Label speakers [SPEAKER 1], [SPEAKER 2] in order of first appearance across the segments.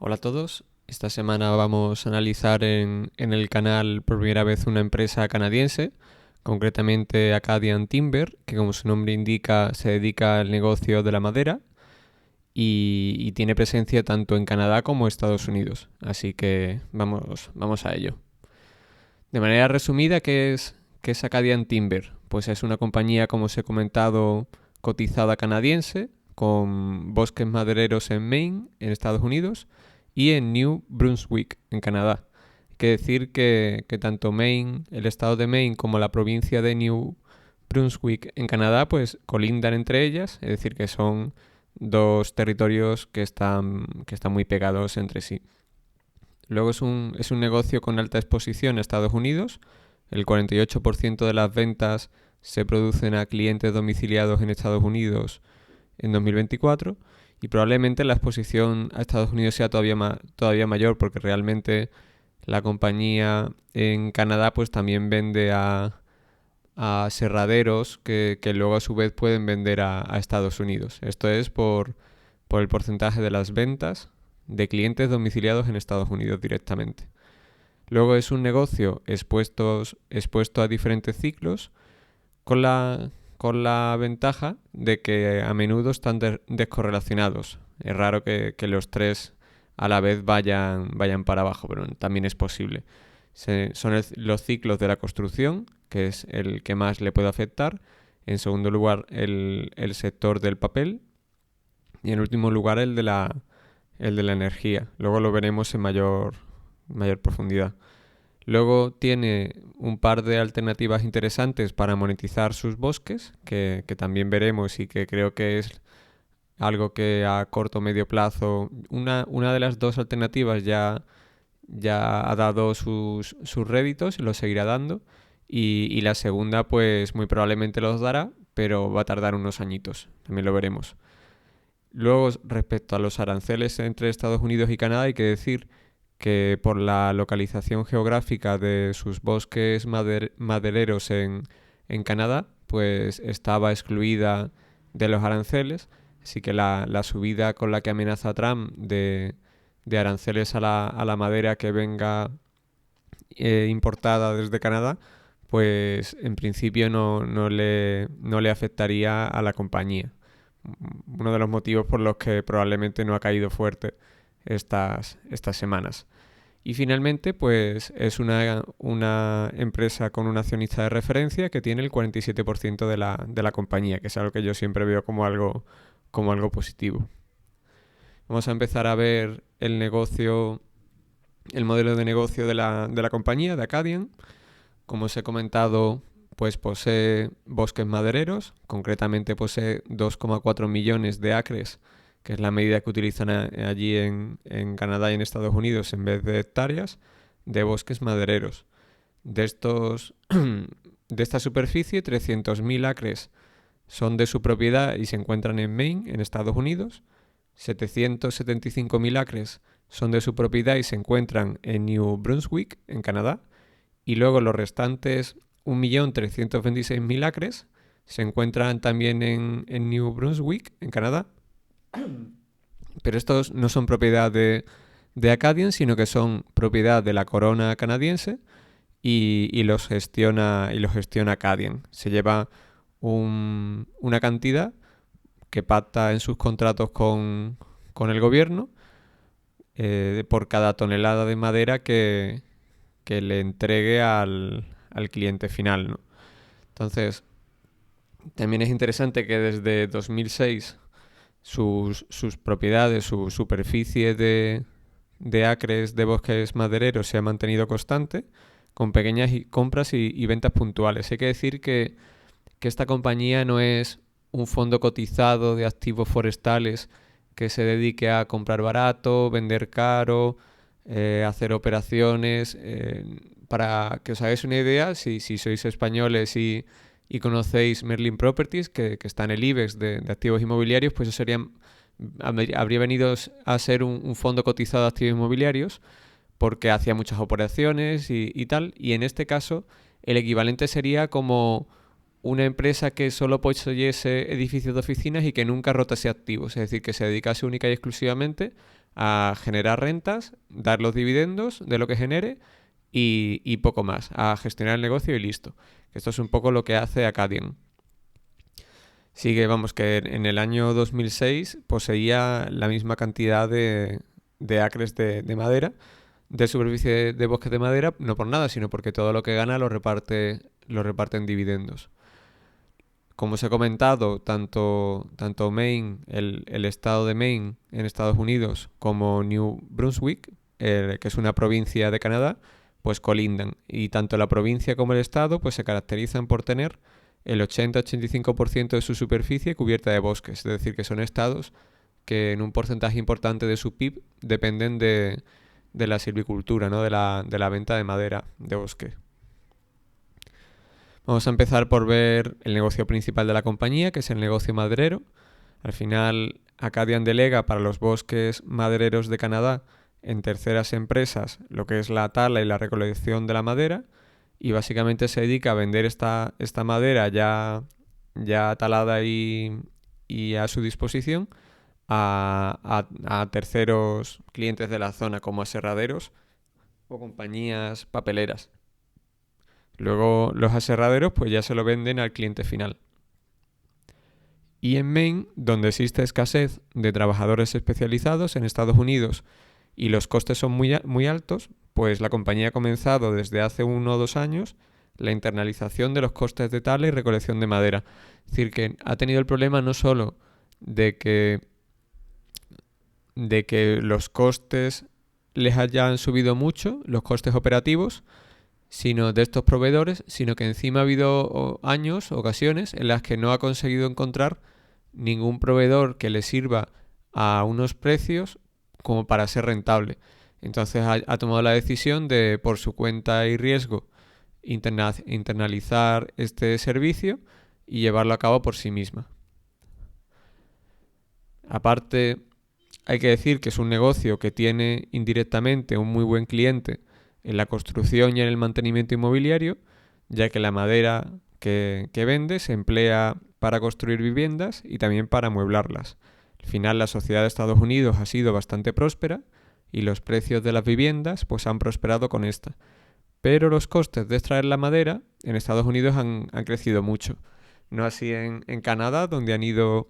[SPEAKER 1] Hola a todos. Esta semana vamos a analizar en el canal por primera vez una empresa canadiense, concretamente Acadian Timber, que como su nombre indica se dedica al negocio de la madera y tiene presencia tanto en Canadá como en Estados Unidos. Así que vamos a ello. De manera resumida, qué es Acadian Timber? Pues es una compañía, como os he comentado, cotizada canadiense, con bosques madereros en Maine, en Estados Unidos, y en New Brunswick, en Canadá. Hay que decir que tanto Maine, el estado de Maine, como la provincia de New Brunswick en Canadá, pues colindan entre ellas, es decir, que son dos territorios que están muy pegados entre sí. Luego es un negocio con alta exposición a Estados Unidos. El 48% de las ventas se producen a clientes domiciliados en Estados Unidos en 2024 y probablemente la exposición a Estados Unidos sea todavía mayor porque realmente la compañía en Canadá pues también vende a serraderos que luego a su vez pueden vender a Estados Unidos. Esto es por el porcentaje de las ventas de clientes domiciliados en Estados Unidos directamente. Luego es un negocio expuesto a diferentes ciclos con la ventaja de que a menudo están descorrelacionados. Es raro que los tres a la vez vayan para abajo, pero también es posible. Son los ciclos de la construcción, que es el que más le puede afectar. En segundo lugar, el sector del papel. Y en último lugar, el de la energía. Luego lo veremos en mayor profundidad. Luego tiene un par de alternativas interesantes para monetizar sus bosques, que también veremos y que creo que es algo que a corto o medio plazo, una de las dos alternativas ya ha dado sus réditos y los seguirá dando. Y la segunda, pues muy probablemente los dará, pero va a tardar unos añitos. También lo veremos. Luego, respecto a los aranceles entre Estados Unidos y Canadá, hay que decir que por la localización geográfica de sus bosques madereros en Canadá, pues estaba excluida de los aranceles, así que la subida con la que amenaza Trump de aranceles a la madera que venga importada desde Canadá, pues en principio no le afectaría a la compañía. Uno de los motivos por los que probablemente no ha caído fuerte estas semanas. Y finalmente, pues es una empresa con un accionista de referencia que tiene el 47% de la compañía, que es algo que yo siempre veo como algo positivo. Vamos a empezar a ver el modelo de negocio de la compañía, de Acadian. Como os he comentado, pues posee bosques madereros, concretamente posee 2,4 millones de acres, que es la medida que utilizan allí en Canadá y en Estados Unidos en vez de hectáreas, de bosques madereros. De de esta superficie, 300.000 acres son de su propiedad y se encuentran en Maine, en Estados Unidos. 775.000 acres son de su propiedad y se encuentran en New Brunswick, en Canadá. Y luego los restantes 1.326.000 acres se encuentran también en New Brunswick, en Canadá. Pero estos no son propiedad de Acadian, sino que son propiedad de la corona canadiense y los gestiona Acadian. Se lleva una cantidad que pacta en sus contratos con el gobierno por cada tonelada de madera que le entregue al cliente final, ¿no? Entonces, también es interesante que desde 2006 sus propiedades, su superficie de acres de bosques madereros se ha mantenido constante, con pequeñas compras y ventas puntuales. Hay que decir que esta compañía no es un fondo cotizado de activos forestales que se dedique a comprar barato, vender caro, hacer operaciones. Para que os hagáis una idea, si sois españoles y conocéis Merlin Properties, que está en el IBEX de activos inmobiliarios, pues eso habría venido a ser un fondo cotizado de activos inmobiliarios porque hacía muchas operaciones y tal. Y en este caso, el equivalente sería como una empresa que solo poseyese edificios de oficinas y que nunca rotase activos, es decir, que se dedicase única y exclusivamente a generar rentas, dar los dividendos de lo que genere y poco más, a gestionar el negocio y listo. Esto es un poco lo que hace Acadian. Sigue, vamos, que en el año 2006 poseía la misma cantidad de acres de madera, de superficie de bosques de madera, no por nada, sino porque todo lo que gana lo reparte en dividendos. Como os he comentado, tanto Maine, el estado de Maine en Estados Unidos, como New Brunswick, que es una provincia de Canadá, pues colindan. Y tanto la provincia como el estado pues se caracterizan por tener el 80-85% de su superficie cubierta de bosques. Es decir, que son estados que en un porcentaje importante de su PIB dependen de la silvicultura, ¿no? de la venta de madera de bosque. Vamos a empezar por ver el negocio principal de la compañía, que es el negocio maderero. Al final, Acadian delega para los bosques madereros de Canadá en terceras empresas lo que es la tala y la recolección de la madera, y básicamente se dedica a vender esta madera ya talada y a su disposición a terceros clientes de la zona, como aserraderos o compañías papeleras. Luego los aserraderos pues ya se lo venden al cliente final. Y en Maine, donde existe escasez de trabajadores especializados en Estados Unidos y los costes son muy altos, pues la compañía ha comenzado desde hace 1 o 2 años la internalización de los costes de tala y recolección de madera. Es decir, que ha tenido el problema no solo de que los costes les hayan subido mucho, los costes operativos, sino de estos proveedores, sino que encima ha habido ocasiones en las que no ha conseguido encontrar ningún proveedor que le sirva a unos precios como para ser rentable. Entonces ha tomado la decisión de, por su cuenta y riesgo, internalizar este servicio y llevarlo a cabo por sí misma. Aparte, hay que decir que es un negocio que tiene indirectamente un muy buen cliente en la construcción y en el mantenimiento inmobiliario, ya que la madera que vende se emplea para construir viviendas y también para amueblarlas. Al final, la sociedad de Estados Unidos ha sido bastante próspera y los precios de las viviendas pues han prosperado con esta. Pero los costes de extraer la madera en Estados Unidos han crecido mucho. No así en Canadá, donde han ido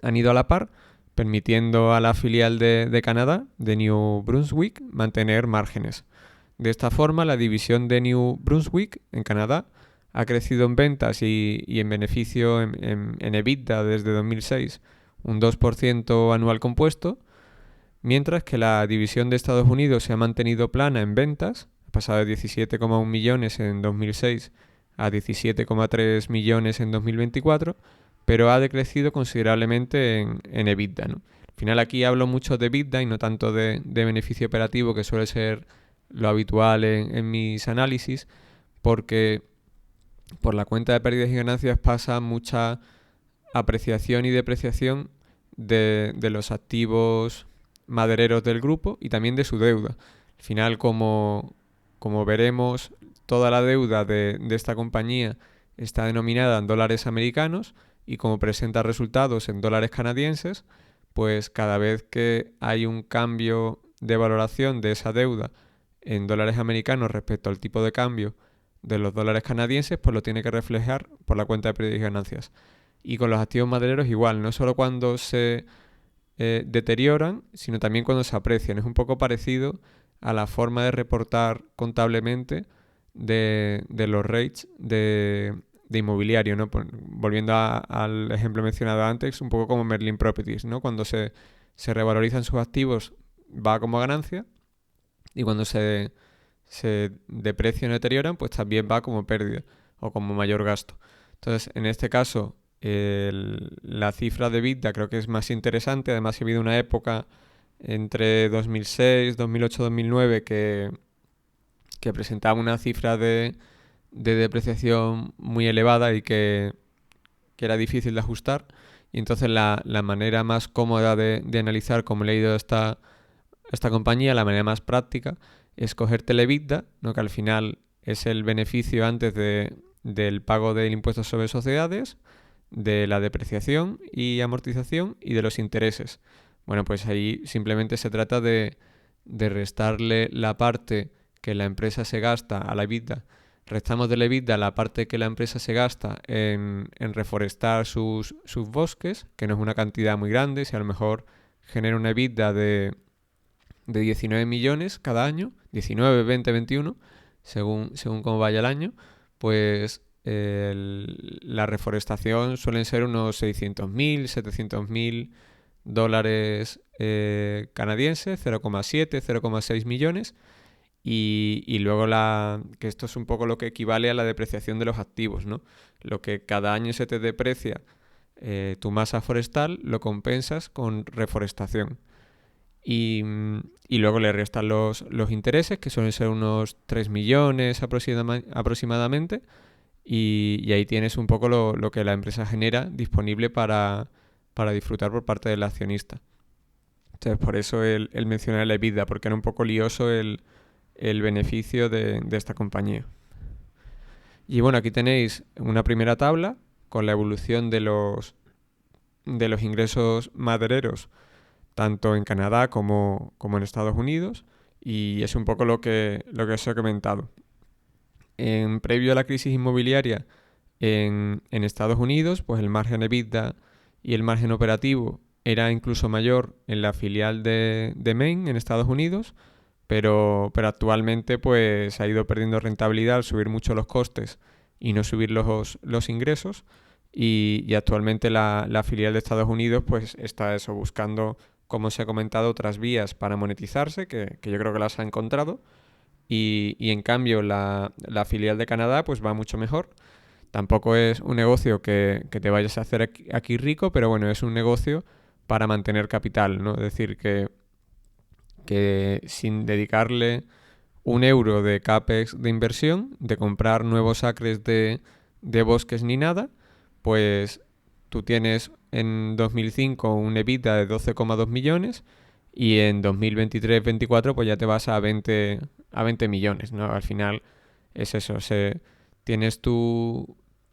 [SPEAKER 1] a la par, permitiendo a la filial de Canadá, de New Brunswick, mantener márgenes. De esta forma, la división de New Brunswick en Canadá ha crecido en ventas y en beneficio en EBITDA desde 2006 un 2% anual compuesto, mientras que la división de Estados Unidos se ha mantenido plana en ventas, ha pasado de 17,1 millones en 2006 a 17,3 millones en 2024, pero ha decrecido considerablemente en EBITDA, ¿no? Al final aquí hablo mucho de EBITDA y no tanto de beneficio operativo, que suele ser lo habitual en mis análisis, porque por la cuenta de pérdidas y ganancias pasa mucha apreciación y depreciación de los activos madereros del grupo y también de su deuda. Al final, como veremos, toda la deuda de esta compañía está denominada en dólares americanos y como presenta resultados en dólares canadienses, pues cada vez que hay un cambio de valoración de esa deuda en dólares americanos respecto al tipo de cambio de los dólares canadienses, pues lo tiene que reflejar por la cuenta de pérdidas y ganancias. Y con los activos madereros igual, no solo cuando se deterioran, sino también cuando se aprecian. Es un poco parecido a la forma de reportar contablemente de los rates de inmobiliario, ¿no? Volviendo al ejemplo mencionado antes, un poco como Merlin Properties, ¿no? Cuando se revalorizan sus activos va como ganancia y cuando se deprecian o deterioran, pues también va como pérdida o como mayor gasto. Entonces, en este caso, la cifra de EBITDA creo que es más interesante. Además, ha habido una época entre 2006, 2008, 2009 que presentaba una cifra de depreciación muy elevada y que era difícil de ajustar. Y entonces la manera más cómoda de analizar cómo le ha ido a esta compañía, la manera más práctica, es cogerte el EBITDA, ¿no? Que al final es el beneficio antes del pago del impuesto sobre sociedades, de la depreciación y amortización y de los intereses. Bueno, pues ahí simplemente se trata de restarle la parte que la empresa se gasta a la EBITDA. Restamos de la EBITDA la parte que la empresa se gasta en reforestar sus bosques, que no es una cantidad muy grande, si a lo mejor genera una EBITDA de 19 millones cada año, 19, 20, 21, según cómo vaya el año, pues la reforestación suelen ser unos 600.000, 700.000 dólares canadienses, 0,7, 0,6 millones. Y luego que esto es un poco lo que equivale a la depreciación de los activos, ¿no? Lo que cada año se te deprecia tu masa forestal, lo compensas con reforestación. Y luego le restan los intereses, que suelen ser unos 3 millones aproximadamente, y ahí tienes un poco lo que la empresa genera disponible para disfrutar por parte del accionista. Entonces, por eso el mencionar la EBITDA, porque era un poco lioso el beneficio de esta compañía. Y bueno, aquí tenéis una primera tabla con la evolución de los ingresos madereros, tanto en Canadá como en Estados Unidos, y es un poco lo que os he comentado. Previo a la crisis inmobiliaria en Estados Unidos, pues el margen EBITDA y el margen operativo era incluso mayor en la filial de Maine en Estados Unidos, pero actualmente pues ha ido perdiendo rentabilidad al subir mucho los costes y no subir los ingresos, y actualmente la filial de Estados Unidos pues está eso, buscando, como os he comentado, otras vías para monetizarse, que yo creo que las ha encontrado, y en cambio la filial de Canadá pues va mucho mejor. Tampoco es un negocio que te vayas a hacer aquí rico, pero bueno, es un negocio para mantener capital, ¿no? Es decir, que sin dedicarle un euro de CAPEX de inversión, de comprar nuevos acres de bosques ni nada, pues tú tienes en 2005 un EBITDA de 12,2 millones y en 2023-24 pues ya te vas a 20 millones, ¿no? Al final es eso, tienes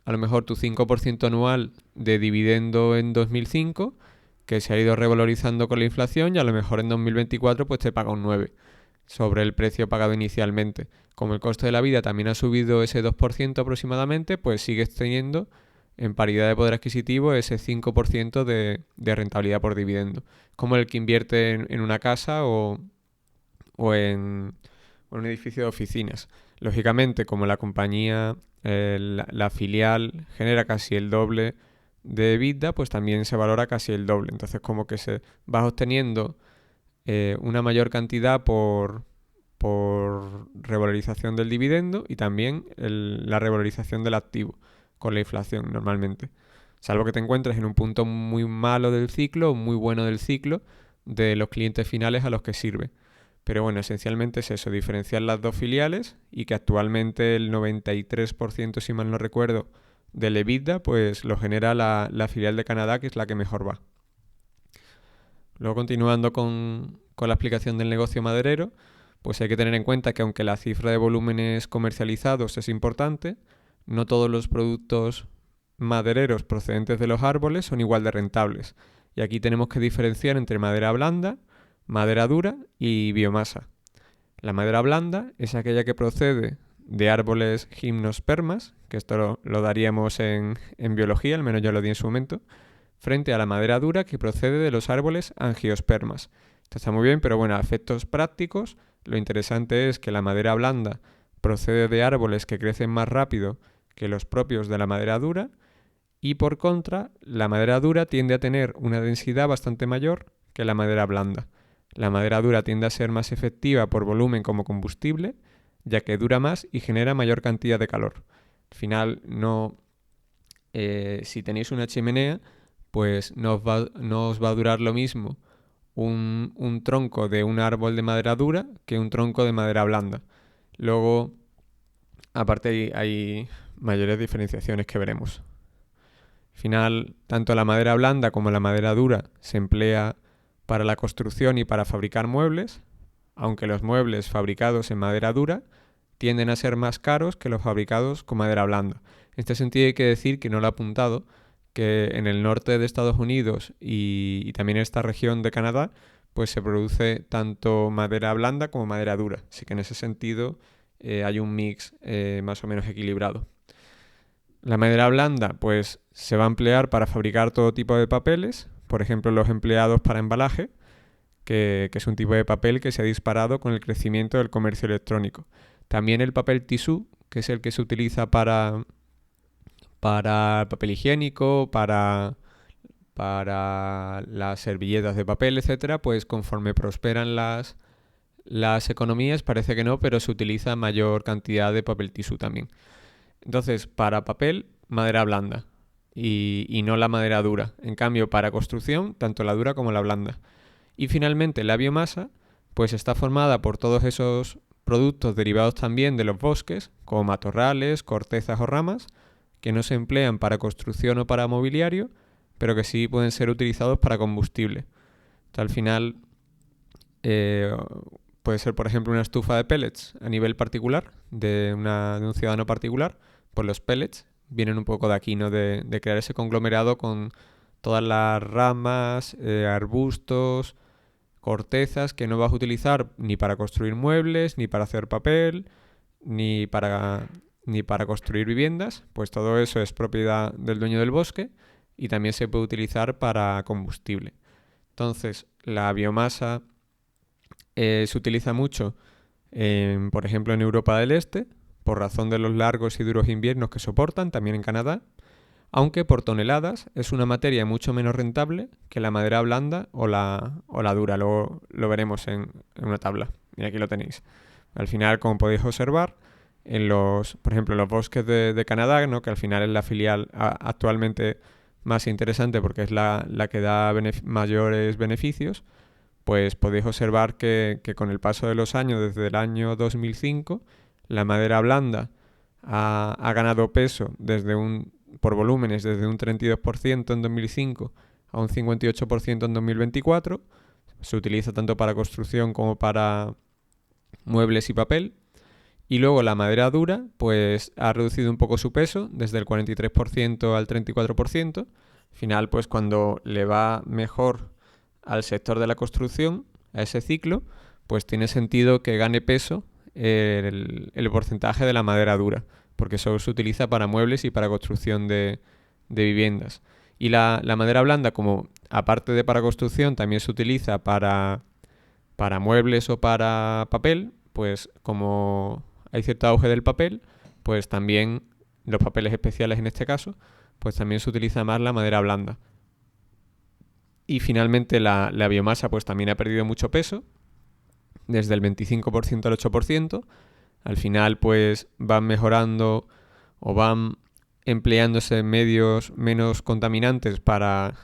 [SPEAKER 1] a lo mejor tu 5% anual de dividendo en 2005, que se ha ido revalorizando con la inflación, y a lo mejor en 2024 pues te paga un 9 sobre el precio pagado inicialmente. Como el coste de la vida también ha subido ese 2% aproximadamente, pues sigues teniendo en paridad de poder adquisitivo ese 5% de rentabilidad por dividendo. Como el que invierte en una casa o en un edificio de oficinas. Lógicamente, como la compañía, la filial genera casi el doble de EBITDA, pues también se valora casi el doble. Entonces, como que se vas obteniendo una mayor cantidad por revalorización del dividendo, y también la revalorización del activo con la inflación normalmente. Salvo que te encuentres en un punto muy malo del ciclo o muy bueno del ciclo de los clientes finales a los que sirve. Pero bueno, esencialmente es eso, diferenciar las dos filiales, y que actualmente el 93%, si mal no recuerdo, del EBITDA pues lo genera la filial de Canadá, que es la que mejor va. Luego, continuando con la explicación del negocio maderero, pues hay que tener en cuenta que aunque la cifra de volúmenes comercializados es importante, no todos los productos madereros procedentes de los árboles son igual de rentables. Y aquí tenemos que diferenciar entre madera blanda, madera dura y biomasa. La madera blanda es aquella que procede de árboles gimnospermas, que esto lo daríamos en biología, al menos yo lo di en su momento, frente a la madera dura que procede de los árboles angiospermas. Esto está muy bien, pero bueno, a efectos prácticos, lo interesante es que la madera blanda procede de árboles que crecen más rápido que los propios de la madera dura, y por contra, la madera dura tiende a tener una densidad bastante mayor que la madera blanda. La madera dura tiende a ser más efectiva por volumen como combustible, ya que dura más y genera mayor cantidad de calor. Al final, si tenéis una chimenea, pues no os va a durar lo mismo un tronco de un árbol de madera dura que un tronco de madera blanda. Luego, aparte, hay mayores diferenciaciones que veremos. Al final, tanto la madera blanda como la madera dura se emplea para la construcción y para fabricar muebles, aunque los muebles fabricados en madera dura tienden a ser más caros que los fabricados con madera blanda. En este sentido hay que decir, que no lo he apuntado, que en el norte de Estados Unidos y también en esta región de Canadá, pues se produce tanto madera blanda como madera dura. Así que en ese sentido hay un mix más o menos equilibrado. La madera blanda pues se va a emplear para fabricar todo tipo de papeles, por ejemplo los empleados para embalaje, que es un tipo de papel que se ha disparado con el crecimiento del comercio electrónico. También el papel tisú, que es el que se utiliza para papel higiénico, para las servilletas de papel, etcétera, pues conforme prosperan las economías, parece que no, pero se utiliza mayor cantidad de papel tisú también. Entonces, para papel, madera blanda y no la madera dura. En cambio, para construcción, tanto la dura como la blanda. Y finalmente, la biomasa, pues está formada por todos esos productos derivados también de los bosques, como matorrales, cortezas o ramas, que no se emplean para construcción o para mobiliario, pero que sí pueden ser utilizados para combustible. Al final, puede ser, por ejemplo, una estufa de pellets a nivel particular, de un ciudadano particular, pues los pellets vienen un poco de aquí, ¿no? De crear ese conglomerado con todas las ramas, arbustos, cortezas que no vas a utilizar ni para construir muebles, ni para hacer papel, ni para construir viviendas, pues todo eso es propiedad del dueño del bosque y también se puede utilizar para combustible. Entonces, la biomasa se utiliza mucho, por ejemplo, en Europa del Este, por razón de los largos y duros inviernos que soportan, también en Canadá, aunque por toneladas es una materia mucho menos rentable que la madera blanda o la dura. Luego lo veremos en una tabla. Y aquí lo tenéis. Al final, como podéis observar, por ejemplo, en los bosques de Canadá, ¿no? Que al final es la filial actualmente más interesante porque es la que da mayores beneficios, pues podéis observar que con el paso de los años, desde el año 2005, la madera blanda ha ganado peso por volúmenes desde un 32% en 2005 a un 58% en 2024. Se utiliza tanto para construcción como para muebles y papel. Y luego la madera dura pues ha reducido un poco su peso desde el 43% al 34%. Al final, pues cuando le va mejor al sector de la construcción, a ese ciclo, pues tiene sentido que gane peso el porcentaje de la madera dura, porque solo se utiliza para muebles y para construcción de viviendas. Y la madera blanda, como aparte de para construcción, también se utiliza para muebles o para papel, pues como hay cierto auge del papel, pues también los papeles especiales en este caso, pues también se utiliza más la madera blanda. Y finalmente la biomasa pues también ha perdido mucho peso, desde el 25% al 8%. Al final pues van mejorando o van empleándose medios menos contaminantes para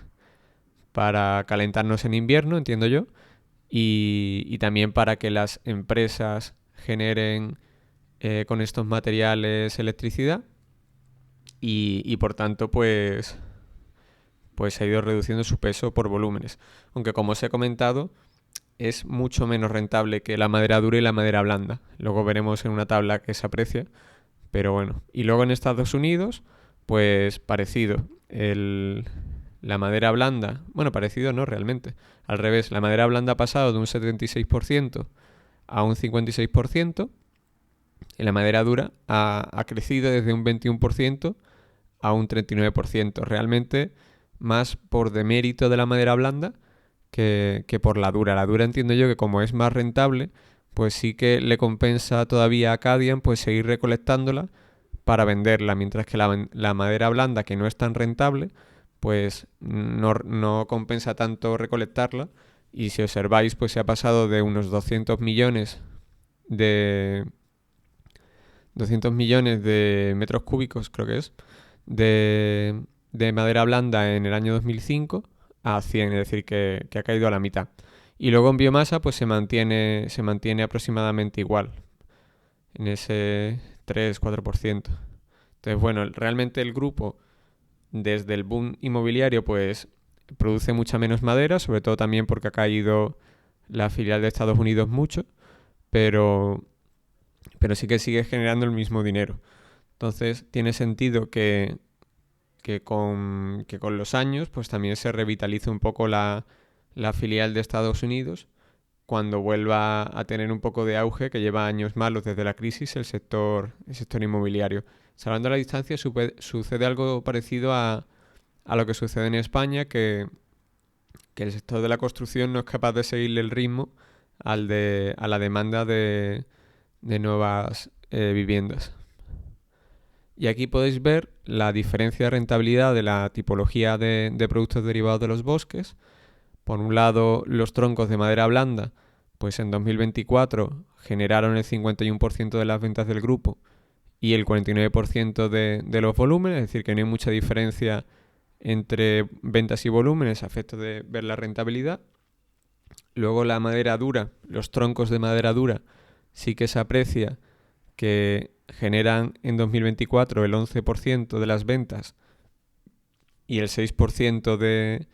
[SPEAKER 1] calentarnos en invierno, entiendo yo, y también para que las empresas generen con estos materiales electricidad y por tanto pues ha ido reduciendo su peso por volúmenes. Aunque como os he comentado, es mucho menos rentable que la madera dura y la madera blanda. Luego veremos en una tabla que se aprecia. Pero bueno. Y luego en Estados Unidos, pues parecido. La madera blanda, bueno, parecido no realmente. Al revés, la madera blanda ha pasado de un 76% a un 56%. Y la madera dura ha crecido desde un 21% a un 39%. Realmente más por demérito de la madera blanda que por la dura. La dura entiendo yo que como es más rentable, pues sí que le compensa todavía a Canadian pues seguir recolectándola para venderla, mientras que la madera blanda, que no es tan rentable, pues no compensa tanto recolectarla. Y si observáis, pues se ha pasado de unos 200 millones de metros cúbicos, creo que es, de madera blanda en el año 2005 a 100, es decir, que ha caído a la mitad. Y luego en biomasa pues se mantiene aproximadamente igual, en ese 3-4%. Entonces, bueno, realmente el grupo, desde el boom inmobiliario, pues produce mucha menos madera, sobre todo también porque ha caído la filial de Estados Unidos mucho, pero sí que sigue generando el mismo dinero. Entonces, tiene sentido que que con los años pues también se revitalice un poco la filial de Estados Unidos cuando vuelva a tener un poco de auge, que lleva años malos desde la crisis, el sector inmobiliario. Salvando la distancia, sucede algo parecido a lo que sucede en España, que el sector de la construcción no es capaz de seguirle el ritmo a la demanda de nuevas viviendas. Y aquí podéis ver la diferencia de rentabilidad de la tipología de productos derivados de los bosques. Por un lado, los troncos de madera blanda, pues en 2024 generaron el 51% de las ventas del grupo y el 49% de los volúmenes, es decir, que no hay mucha diferencia entre ventas y volúmenes a efectos de ver la rentabilidad. Luego la madera dura, los troncos de madera dura, sí que se aprecia que generan en 2024 el 11% de las ventas y el 6% de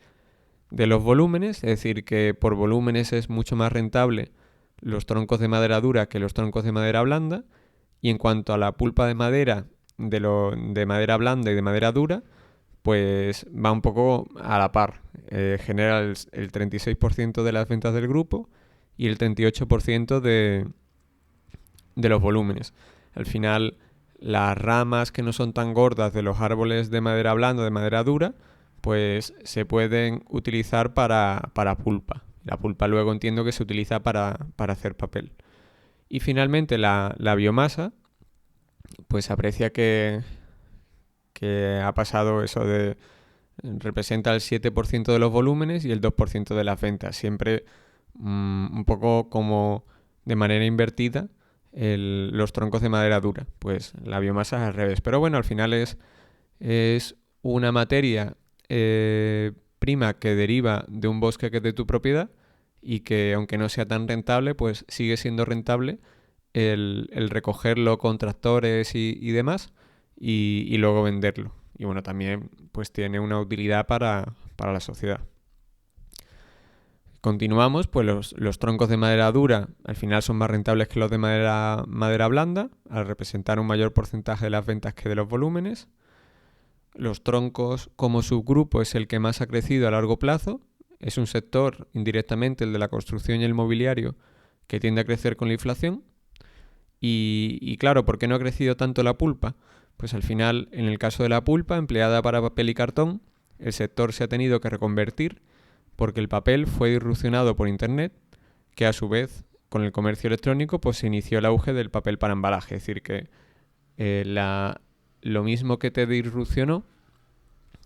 [SPEAKER 1] los volúmenes, es decir, que por volúmenes es mucho más rentable los troncos de madera dura que los troncos de madera blanda. Y en cuanto a la pulpa de madera, de madera blanda y de madera dura, pues va un poco a la par. Genera el 36% de las ventas del grupo y el 38% de los volúmenes. Al final, las ramas que no son tan gordas de los árboles de madera blanda o de madera dura, pues se pueden utilizar para pulpa. La pulpa luego entiendo que se utiliza para hacer papel. Y finalmente la biomasa, pues aprecia que ha pasado eso de... representa el 7% de los volúmenes y el 2% de las ventas. Siempre un poco como de manera invertida los troncos de madera dura. Pues la biomasa es al revés. Pero bueno, al final es una materia prima que deriva de un bosque que es de tu propiedad y que aunque no sea tan rentable, pues sigue siendo rentable el recogerlo con tractores y demás y luego venderlo. Y bueno, también pues tiene una utilidad para la sociedad. Continuamos, pues los troncos de madera dura al final son más rentables que los de madera blanda, al representar un mayor porcentaje de las ventas que de los volúmenes. Los troncos como subgrupo es el que más ha crecido a largo plazo. Es un sector, indirectamente, el de la construcción y el mobiliario, que tiende a crecer con la inflación. Y claro, ¿por qué no ha crecido tanto la pulpa? Pues al final, en el caso de la pulpa, empleada para papel y cartón, el sector se ha tenido que reconvertir porque el papel fue disrupcionado por Internet, que a su vez, con el comercio electrónico, pues se inició el auge del papel para embalaje. Es decir, que lo mismo que te disrupcionó,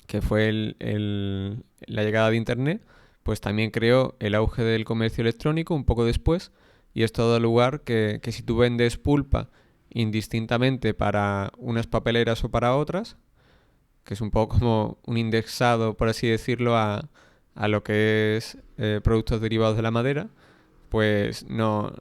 [SPEAKER 1] que fue la llegada de Internet, pues también creó el auge del comercio electrónico un poco después, y esto da lugar que si tú vendes pulpa indistintamente para unas papeleras o para otras, que es un poco como un indexado, por así decirlo, a lo que es productos derivados de la madera, pues no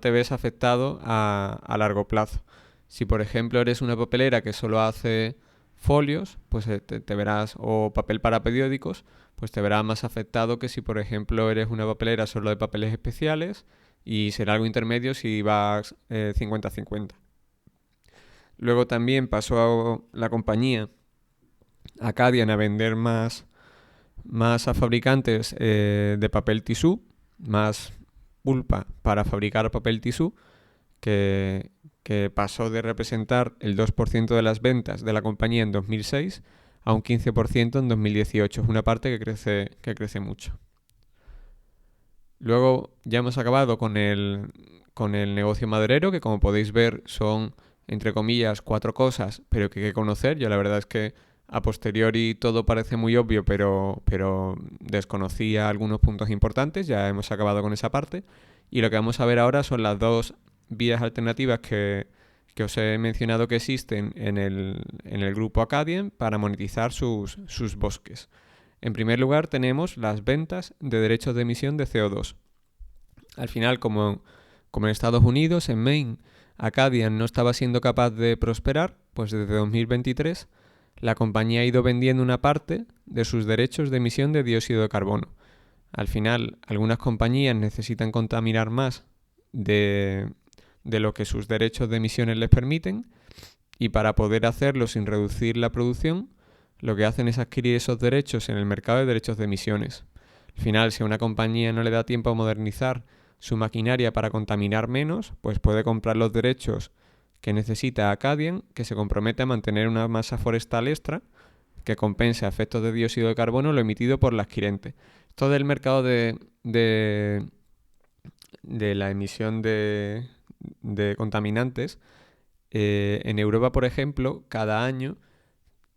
[SPEAKER 1] te ves afectado a largo plazo. Si por ejemplo eres una papelera que solo hace folios, pues te verás, o papel para periódicos, pues te verás más afectado que si por ejemplo eres una papelera solo de papeles especiales, y será algo intermedio si vas 50-50. Luego también pasó la compañía Acadian a vender más a fabricantes de papel tisú, más pulpa para fabricar papel tisú, que pasó de representar el 2% de las ventas de la compañía en 2006 a un 15% en 2018. Es una parte que crece mucho. Luego ya hemos acabado con el negocio maderero, que como podéis ver son, entre comillas, 4 cosas, pero que hay que conocer. Yo la verdad es que a posteriori todo parece muy obvio, pero desconocía algunos puntos importantes. Ya hemos acabado con esa parte. Y lo que vamos a ver ahora son las dos vías alternativas que os he mencionado que existen en el grupo Acadian para monetizar sus bosques. En primer lugar tenemos las ventas de derechos de emisión de CO2. Al final, como en Estados Unidos, en Maine, Acadian no estaba siendo capaz de prosperar, pues desde 2023 la compañía ha ido vendiendo una parte de sus derechos de emisión de dióxido de carbono. Al final, algunas compañías necesitan contaminar más de lo que sus derechos de emisiones les permiten, y para poder hacerlo sin reducir la producción, lo que hacen es adquirir esos derechos en el mercado de derechos de emisiones. Al final, si a una compañía no le da tiempo a modernizar su maquinaria para contaminar menos, pues puede comprar los derechos que necesita Acadian, que se compromete a mantener una masa forestal extra que compense a efectos de dióxido de carbono lo emitido por la adquirente. Esto del mercado de la emisión de contaminantes, en Europa, por ejemplo, cada año,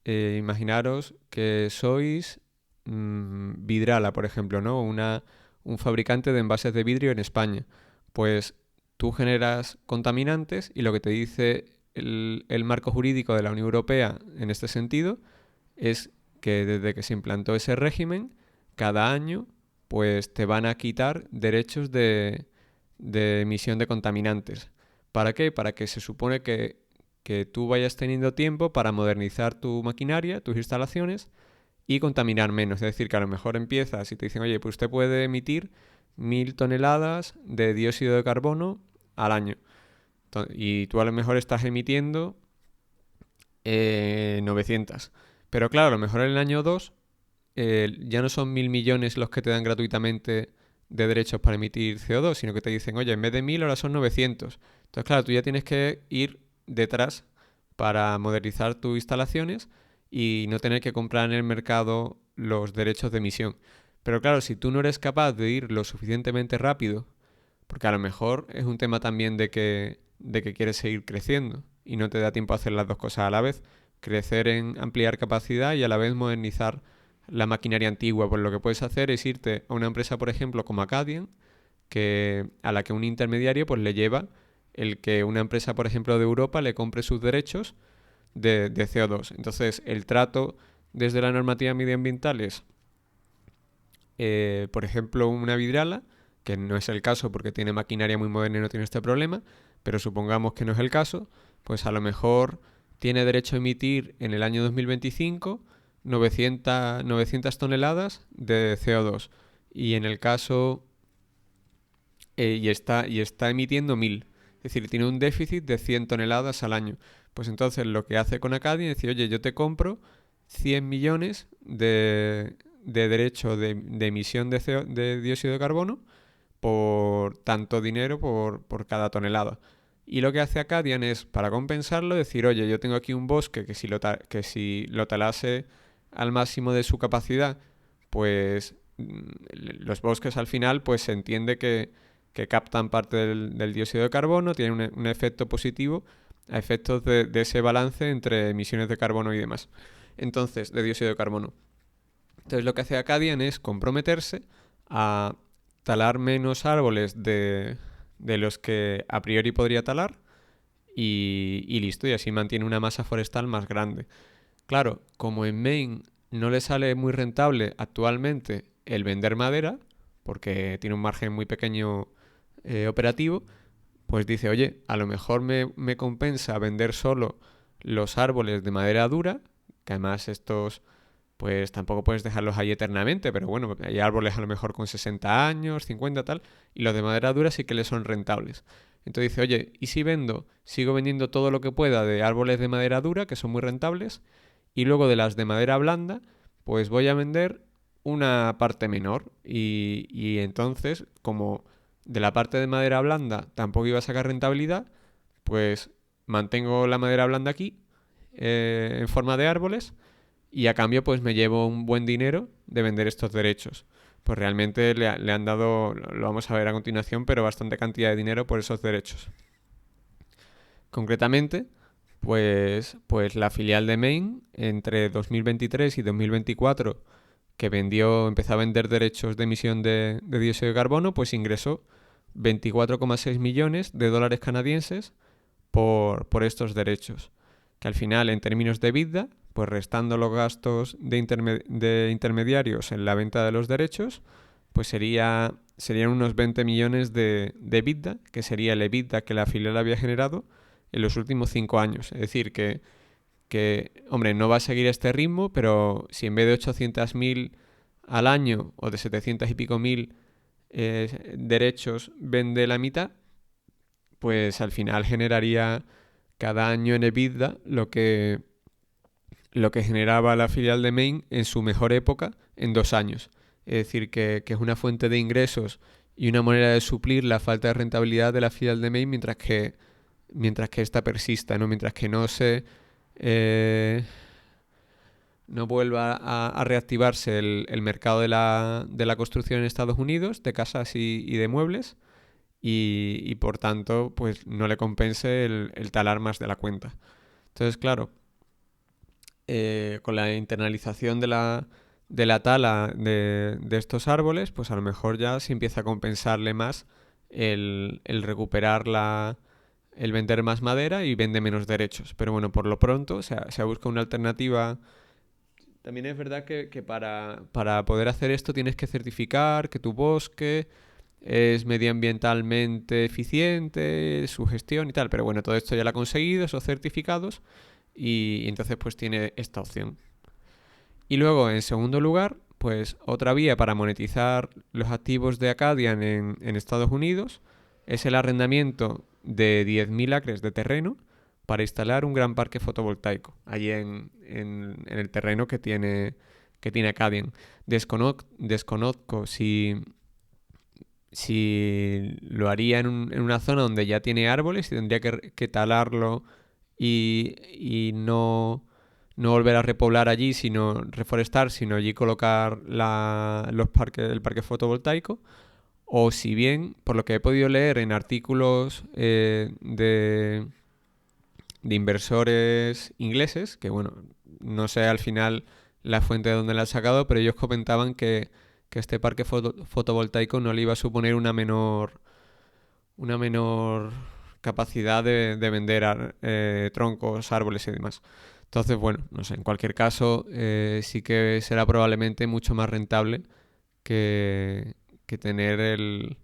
[SPEAKER 1] imaginaros que sois Vidrala, por ejemplo, ¿no? Un fabricante de envases de vidrio en España. Pues tú generas contaminantes y lo que te dice el marco jurídico de la Unión Europea en este sentido es que desde que se implantó ese régimen, cada año pues te van a quitar derechos de emisión de contaminantes. ¿Para qué? Para que se supone que tú vayas teniendo tiempo para modernizar tu maquinaria, tus instalaciones y contaminar menos. Es decir, que a lo mejor empiezas y te dicen, oye, pues usted puede emitir 1.000 toneladas de dióxido de carbono al año. Y tú a lo mejor estás emitiendo 900. Pero claro, a lo mejor en el año 2 ya no son 1.000 millones los que te dan gratuitamente de derechos para emitir CO2, sino que te dicen, oye, en vez de 1.000 ahora son 900. Entonces, claro, tú ya tienes que ir detrás para modernizar tus instalaciones y no tener que comprar en el mercado los derechos de emisión. Pero claro, si tú no eres capaz de ir lo suficientemente rápido, porque a lo mejor es un tema también de que quieres seguir creciendo y no te da tiempo a hacer las dos cosas a la vez, crecer en ampliar capacidad y a la vez modernizar la maquinaria antigua, pues lo que puedes hacer es irte a una empresa, por ejemplo, como Acadian, a la que un intermediario pues le lleva el que una empresa, por ejemplo, de Europa le compre sus derechos de CO2. Entonces, el trato desde la normativa medioambiental es, por ejemplo, una vidrala, que no es el caso porque tiene maquinaria muy moderna y no tiene este problema, pero supongamos que no es el caso, pues a lo mejor tiene derecho a emitir en el año 2025 900 toneladas de CO2 y en el caso y está emitiendo 1.000. Es decir, tiene un déficit de 100 toneladas al año. Pues entonces lo que hace con Acadie es decir, oye, yo te compro 100 millones de derecho de emisión de dióxido de carbono por tanto dinero por cada tonelada. Y lo que hace Acadian es, para compensarlo, decir, oye, yo tengo aquí un bosque que si lo talase al máximo de su capacidad, pues los bosques al final pues se entiende que captan parte del dióxido de carbono, tienen un efecto positivo a efectos de ese balance entre emisiones de carbono y demás. Entonces, de dióxido de carbono. Entonces lo que hace Acadian es comprometerse a talar menos árboles de los que a priori podría talar y listo, y así mantiene una masa forestal más grande. Claro, como en Maine no le sale muy rentable actualmente el vender madera, porque tiene un margen muy pequeño operativo, pues dice, oye, a lo mejor me compensa vender solo los árboles de madera dura, que además estos pues tampoco puedes dejarlos ahí eternamente, pero bueno, hay árboles a lo mejor con 60 años, 50 tal, y los de madera dura sí que les son rentables. Entonces dice, oye, ¿y si sigo vendiendo todo lo que pueda de árboles de madera dura, que son muy rentables, y luego de las de madera blanda, pues voy a vender una parte menor. Y entonces, como de la parte de madera blanda tampoco iba a sacar rentabilidad, pues mantengo la madera blanda aquí, en forma de árboles, y a cambio pues me llevo un buen dinero de vender estos derechos. Pues realmente le han dado, lo vamos a ver a continuación, pero bastante cantidad de dinero por esos derechos. Concretamente, pues la filial de Maine entre 2023 y 2024 que empezó a vender derechos de emisión de dióxido de carbono, pues ingresó 24,6 millones de dólares canadienses por estos derechos. Que al final, en términos de EBITDA, pues restando los gastos de intermediarios en la venta de los derechos, pues serían unos 20 millones de EBITDA, que sería el EBITDA que la filial había generado en los últimos 5 años. Es decir, hombre, no va a seguir este ritmo, pero si en vez de 800.000 al año o de 700 y pico mil derechos vende la mitad, pues al final generaría cada año en EBITDA lo que generaba la filial de Main en su mejor época en 2 años. Es decir, que es una fuente de ingresos y una manera de suplir la falta de rentabilidad de la filial de Main mientras que esta persista, ¿no? Mientras que eh, no vuelva a reactivarse el mercado de la construcción en Estados Unidos, de casas y de muebles, y por tanto, pues no le compense el talar más de la cuenta. Entonces, claro, con la internalización de la tala de estos árboles, pues a lo mejor ya se empieza a compensarle más el recuperar el vender más madera y vende menos derechos. Pero bueno, por lo pronto se busca una alternativa. También es verdad que para poder hacer esto tienes que certificar que tu bosque es medioambientalmente eficiente, su gestión y tal. Pero bueno, todo esto ya lo ha conseguido, esos certificados, y entonces pues tiene esta opción. Y luego, en segundo lugar, pues otra vía para monetizar los activos de Acadian en Estados Unidos es el arrendamiento de 10.000 acres de terreno para instalar un gran parque fotovoltaico allí en el terreno que tiene Acadian. Desconozco si lo haría en una zona donde ya tiene árboles y tendría que talarlo y no volver a repoblar allí, sino reforestar, sino allí colocar el parque fotovoltaico. O si bien, por lo que he podido leer en artículos de inversores ingleses, que bueno, no sé al final la fuente de donde la han sacado, pero ellos comentaban que este parque fotovoltaico no le iba a suponer una menor capacidad de vender troncos, árboles y demás. Entonces, bueno, no sé, en cualquier caso, sí que será probablemente mucho más rentable que tener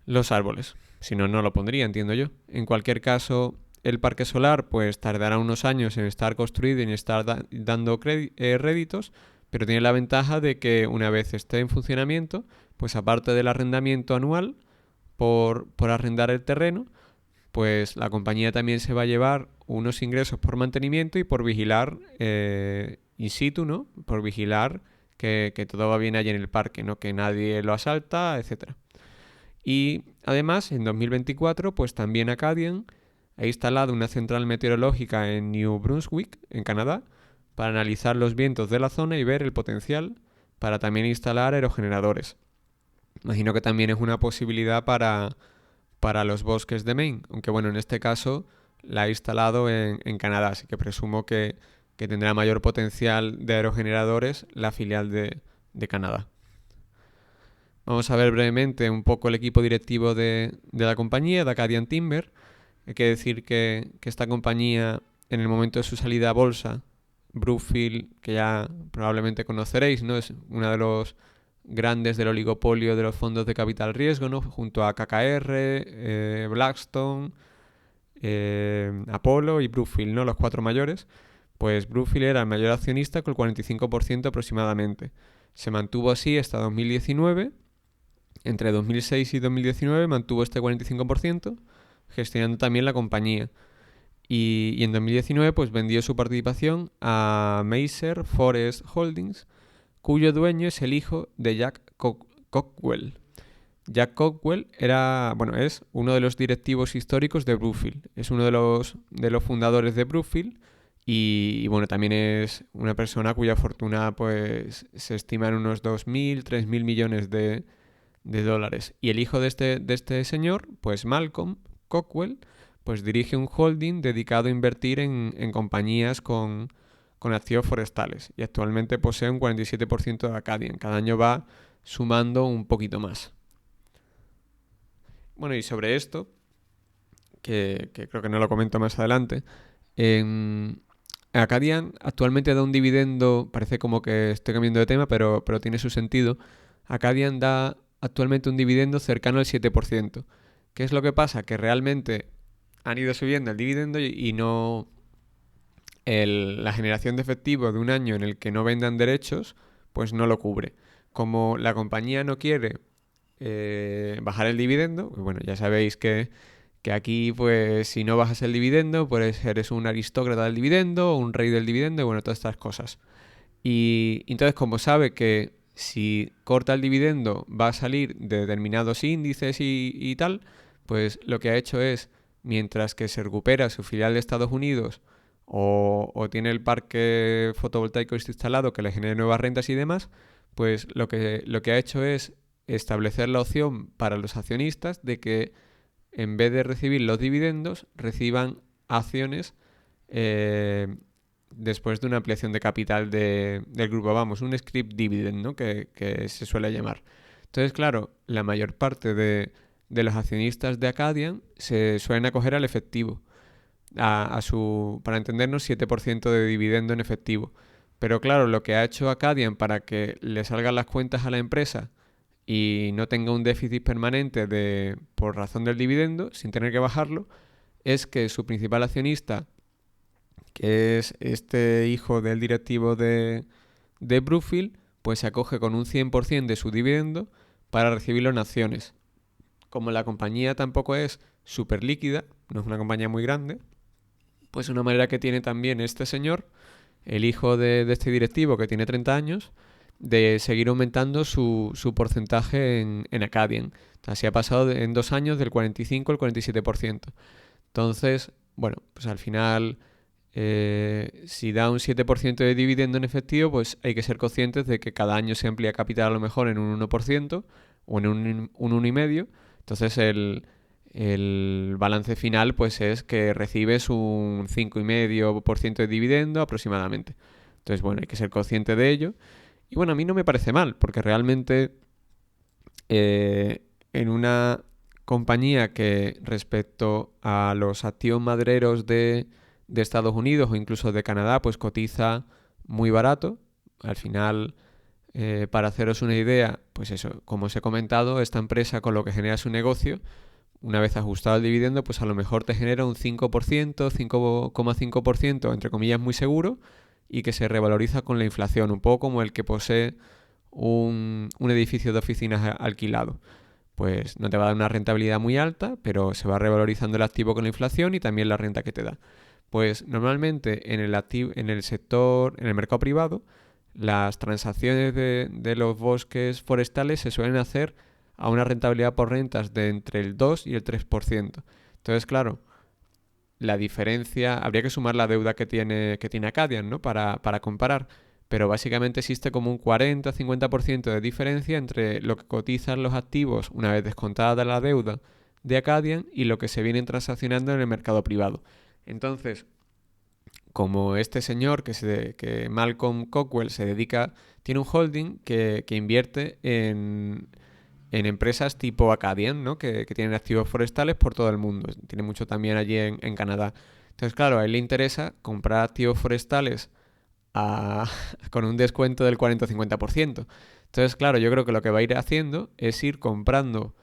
[SPEAKER 1] los árboles. Si no, no lo pondría, entiendo yo. En cualquier caso, el parque solar pues tardará unos años en estar construido y en estar dando réditos, pero tiene la ventaja de que una vez esté en funcionamiento, pues aparte del arrendamiento anual por arrendar el terreno, pues la compañía también se va a llevar unos ingresos por mantenimiento y por vigilar in situ, ¿no? Por vigilar que todo va bien allí en el parque, ¿no? Que nadie lo asalta, etcétera. Y además, en 2024, pues también Acadian ha instalado una central meteorológica en New Brunswick, en Canadá, para analizar los vientos de la zona y ver el potencial para también instalar aerogeneradores. Imagino que también es una posibilidad para los bosques de Maine, aunque bueno, en este caso la ha instalado en Canadá, así que presumo que tendrá mayor potencial de aerogeneradores la filial de Canadá. Vamos a ver brevemente un poco el equipo directivo de la compañía, de Acadian Timber. Hay que decir que esta compañía, en el momento de su salida a bolsa, Brookfield, que ya probablemente conoceréis, ¿no? Es uno de los grandes del oligopolio de los fondos de capital riesgo, ¿no? Junto a KKR, Blackstone, Apollo y Brookfield, ¿no? Los cuatro mayores. Pues Brookfield era el mayor accionista con el 45% aproximadamente. Se mantuvo así hasta 2019. Entre 2006 y 2019 mantuvo este 45%, gestionando también la compañía. Y en 2019 pues vendió su participación a Maser Forest Holdings, cuyo dueño es el hijo de Jack Cockwell. Jack Cockwell es uno de los directivos históricos de Brookfield. Es uno de los fundadores de Brookfield y bueno, también es una persona cuya fortuna pues se estima en unos 2.000, 3.000 millones de dólares. Y el hijo de este señor, pues Malcolm Cockwell, pues dirige un holding dedicado a invertir en compañías con activos forestales y actualmente posee un 47% de Acadian. Cada año va sumando un poquito más. Bueno, y sobre esto, que creo que no lo comento más adelante, Acadian actualmente da un dividendo, parece como que estoy cambiando de tema, pero tiene su sentido. Acadian da actualmente un dividendo cercano al 7%. ¿Qué es lo que pasa? Que realmente han ido subiendo el dividendo y no la generación de efectivo de un año en el que no vendan derechos, pues no lo cubre. Como la compañía no quiere bajar el dividendo, pues bueno, ya sabéis Que aquí, pues, si no bajas el dividendo, pues eres un aristócrata del dividendo, un rey del dividendo, y bueno, todas estas cosas. Y entonces, como sabe que si corta el dividendo va a salir de determinados índices y tal, pues lo que ha hecho es, mientras que se recupera su filial de Estados Unidos o tiene el parque fotovoltaico instalado que le genere nuevas rentas y demás, pues lo que ha hecho es establecer la opción para los accionistas de que en vez de recibir los dividendos, reciban acciones eh, después de una ampliación de capital del grupo. Vamos, un scrip dividend, ¿no? Que se suele llamar. Entonces, claro, la mayor parte de los accionistas de Acadian se suelen acoger al efectivo, para entendernos, 7% de dividendo en efectivo. Pero claro, lo que ha hecho Acadian para que le salgan las cuentas a la empresa y no tenga un déficit permanente por razón del dividendo, sin tener que bajarlo, es que su principal accionista, que es este hijo del directivo de Brookfield, pues se acoge con un 100% de su dividendo para recibirlo en acciones. Como la compañía tampoco es súper líquida, no es una compañía muy grande, pues una manera que tiene también este señor, el hijo de este directivo que tiene 30 años, de seguir aumentando su porcentaje en Acadian. Así ha pasado en 2 años del 45 al 47%. Entonces, bueno, pues al final, si da un 7% de dividendo en efectivo, pues hay que ser conscientes de que cada año se amplía capital a lo mejor en un 1% o en un 1,5%. Entonces el balance final pues es que recibes un 5,5% de dividendo aproximadamente. Entonces, bueno, hay que ser consciente de ello. Y bueno, a mí no me parece mal, porque realmente en una compañía que respecto a los activos madereros de Estados Unidos o incluso de Canadá, pues cotiza muy barato. Al final, para haceros una idea, pues eso, como os he comentado, esta empresa con lo que genera su negocio, una vez ajustado el dividendo, pues a lo mejor te genera un 5%, 5,5%, entre comillas, muy seguro, y que se revaloriza con la inflación, un poco como el que posee un edificio de oficinas alquilado. Pues no te va a dar una rentabilidad muy alta, pero se va revalorizando el activo con la inflación y también la renta que te da. Pues normalmente en el sector, en el mercado privado, las transacciones de los bosques forestales se suelen hacer a una rentabilidad por rentas de entre el 2 y el 3%. Entonces, claro, la diferencia, habría que sumar la deuda que tiene Acadian, ¿no? Para comparar. Pero básicamente existe como un 40-50% de diferencia entre lo que cotizan los activos una vez descontada la deuda de Acadian y lo que se vienen transaccionando en el mercado privado. Entonces, como este señor, que Malcolm Cockwell, tiene un holding que invierte en empresas tipo Acadian, ¿no? Que tienen activos forestales por todo el mundo. Tiene mucho también allí en Canadá. Entonces, claro, a él le interesa comprar activos forestales con un descuento del 40 o 50%. Entonces, claro, yo creo que lo que va a ir haciendo es ir comprando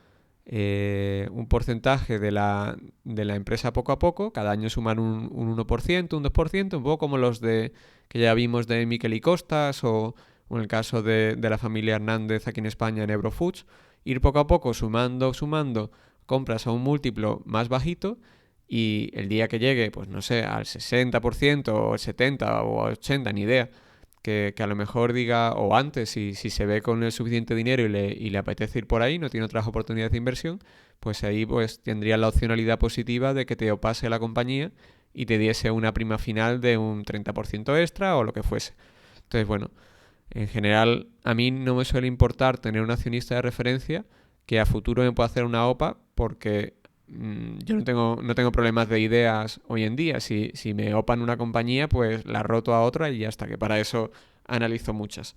[SPEAKER 1] un porcentaje de la empresa poco a poco, cada año sumar un 1%, un 2%, un poco como los que ya vimos de Miquel y Costas o en el caso de la familia Hernández aquí en España en Eurofoods, ir poco a poco sumando, compras a un múltiplo más bajito y el día que llegue, pues no sé, al 60% o al 70% o al 80%, ni idea, que a lo mejor diga, o antes, si se ve con el suficiente dinero y le apetece ir por ahí, no tiene otras oportunidades de inversión, pues ahí pues tendría la opcionalidad positiva de que te opase la compañía y te diese una prima final de un 30% extra o lo que fuese. Entonces, bueno, en general a mí no me suele importar tener un accionista de referencia que a futuro me pueda hacer una OPA porque yo no tengo problemas de ideas hoy en día. Si me opan una compañía, pues la roto a otra y ya está, que para eso analizo muchas.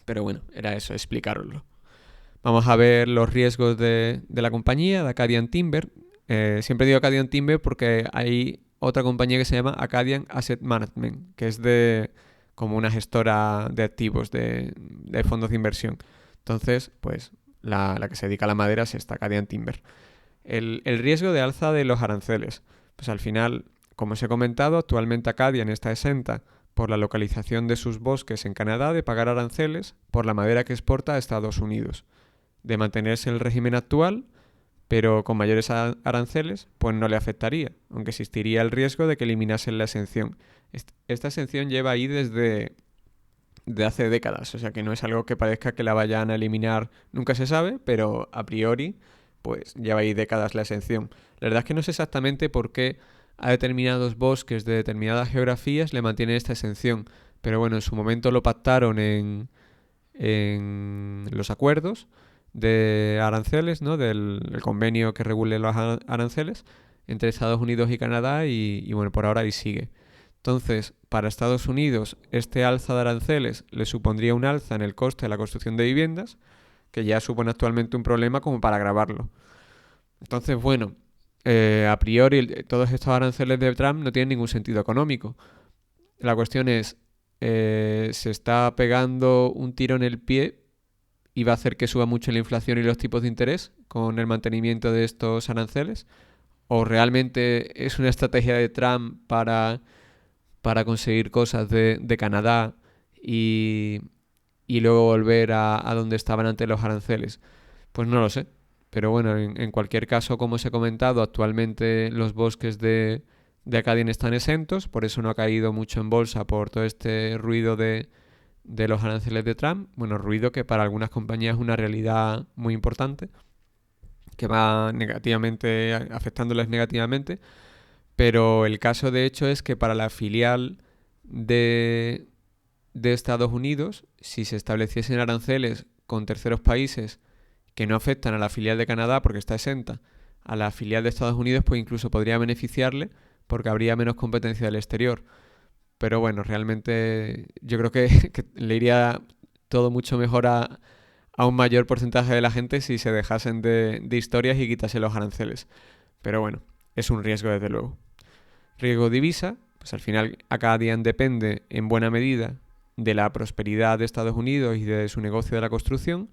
[SPEAKER 1] Pero bueno, era eso, explicaroslo. Vamos a ver los riesgos de la compañía, de Acadian Timber. Siempre digo Acadian Timber porque hay otra compañía que se llama Acadian Asset Management, que es como una gestora de activos de fondos de inversión. Entonces, pues la que se dedica a la madera es esta, Acadian Timber. El riesgo de alza de los aranceles. Pues al final, como os he comentado, actualmente Acadian está exenta por la localización de sus bosques en Canadá de pagar aranceles por la madera que exporta a Estados Unidos. De mantenerse el régimen actual, pero con mayores aranceles pues no le afectaría, aunque existiría el riesgo de que eliminasen la exención. Esta exención lleva ahí desde de hace décadas, o sea que no es algo que parezca que la vayan a eliminar, nunca se sabe, pero a priori pues lleva ahí décadas la exención. La verdad es que no sé exactamente por qué a determinados bosques de determinadas geografías le mantienen esta exención, pero bueno, en su momento lo pactaron en los acuerdos de aranceles, ¿no? Del convenio que regule los aranceles entre Estados Unidos y Canadá y bueno, por ahora ahí sigue. Entonces, para Estados Unidos, este alza de aranceles le supondría un alza en el coste de la construcción de viviendas, que ya supone actualmente un problema como para agravarlo. Entonces, bueno, a priori todos estos aranceles de Trump no tienen ningún sentido económico. La cuestión es, ¿se está pegando un tiro en el pie y va a hacer que suba mucho la inflación y los tipos de interés con el mantenimiento de estos aranceles? ¿O realmente es una estrategia de Trump para conseguir cosas de Canadá y, y luego volver a donde estaban antes los aranceles? Pues no lo sé. Pero bueno, en cualquier caso, como os he comentado, actualmente los bosques de Acadian están exentos, por eso no ha caído mucho en bolsa por todo este ruido de los aranceles de Trump. Bueno, ruido que para algunas compañías es una realidad muy importante, que va negativamente, afectándoles negativamente. Pero el caso de hecho es que para la filial de, de Estados Unidos, si se estableciesen aranceles con terceros países que no afectan a la filial de Canadá porque está exenta, a la filial de Estados Unidos pues incluso podría beneficiarle porque habría menos competencia del exterior. Pero bueno, realmente yo creo que le iría todo mucho mejor a un mayor porcentaje de la gente si se dejasen de historias y quitasen los aranceles. Pero bueno, es un riesgo desde luego. Riesgo divisa, pues al final Acadian depende en buena medida de la prosperidad de Estados Unidos y de su negocio de la construcción,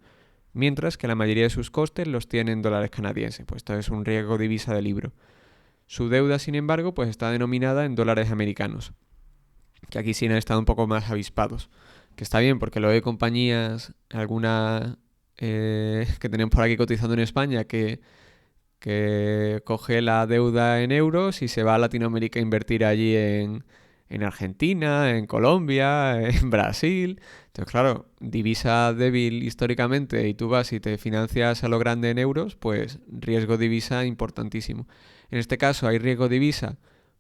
[SPEAKER 1] mientras que la mayoría de sus costes los tiene en dólares canadienses, pues esto es un riesgo divisa de libro. Su deuda, sin embargo, pues está denominada en dólares americanos, que aquí sí han estado un poco más avispados, que está bien porque lo de compañías, algunas que tenemos por aquí cotizando en España, que coge la deuda en euros y se va a Latinoamérica a invertir allí en Argentina, en Colombia, en Brasil. Entonces, claro, divisa débil históricamente y tú vas y te financias a lo grande en euros, pues riesgo divisa importantísimo. En este caso hay riesgo divisa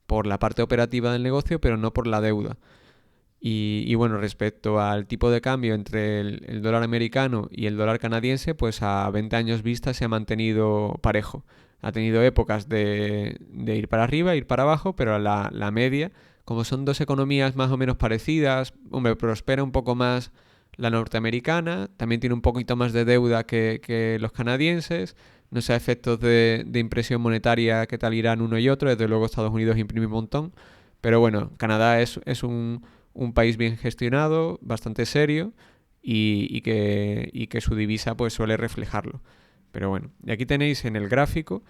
[SPEAKER 1] por la parte operativa del negocio, pero no por la deuda. Y bueno, respecto al tipo de cambio entre el dólar americano y el dólar canadiense, pues a 20 años vista se ha mantenido parejo. Ha tenido épocas de ir para arriba, ir para abajo, pero la media, como son dos economías más o menos parecidas, hombre, prospera un poco más la norteamericana, también tiene un poquito más de deuda que los canadienses, no sé a efectos de impresión monetaria qué tal irán uno y otro, desde luego Estados Unidos imprime un montón, pero bueno, Canadá es un país bien gestionado, bastante serio y que su divisa pues suele reflejarlo. Pero bueno, y aquí tenéis en el gráfico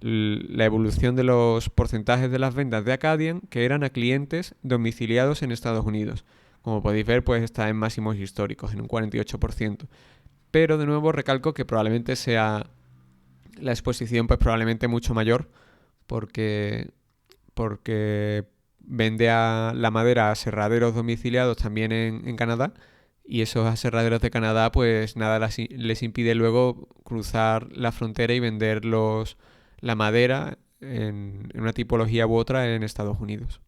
[SPEAKER 1] la evolución de los porcentajes de las ventas de Acadian que eran a clientes domiciliados en Estados Unidos. Como podéis ver, pues está en máximos históricos, en un 48%. Pero de nuevo recalco que probablemente sea la exposición pues probablemente mucho mayor porque vende a la madera a aserraderos domiciliados también en Canadá y esos aserraderos de Canadá pues nada les impide luego cruzar la frontera y vender la madera en una tipología u otra en Estados Unidos.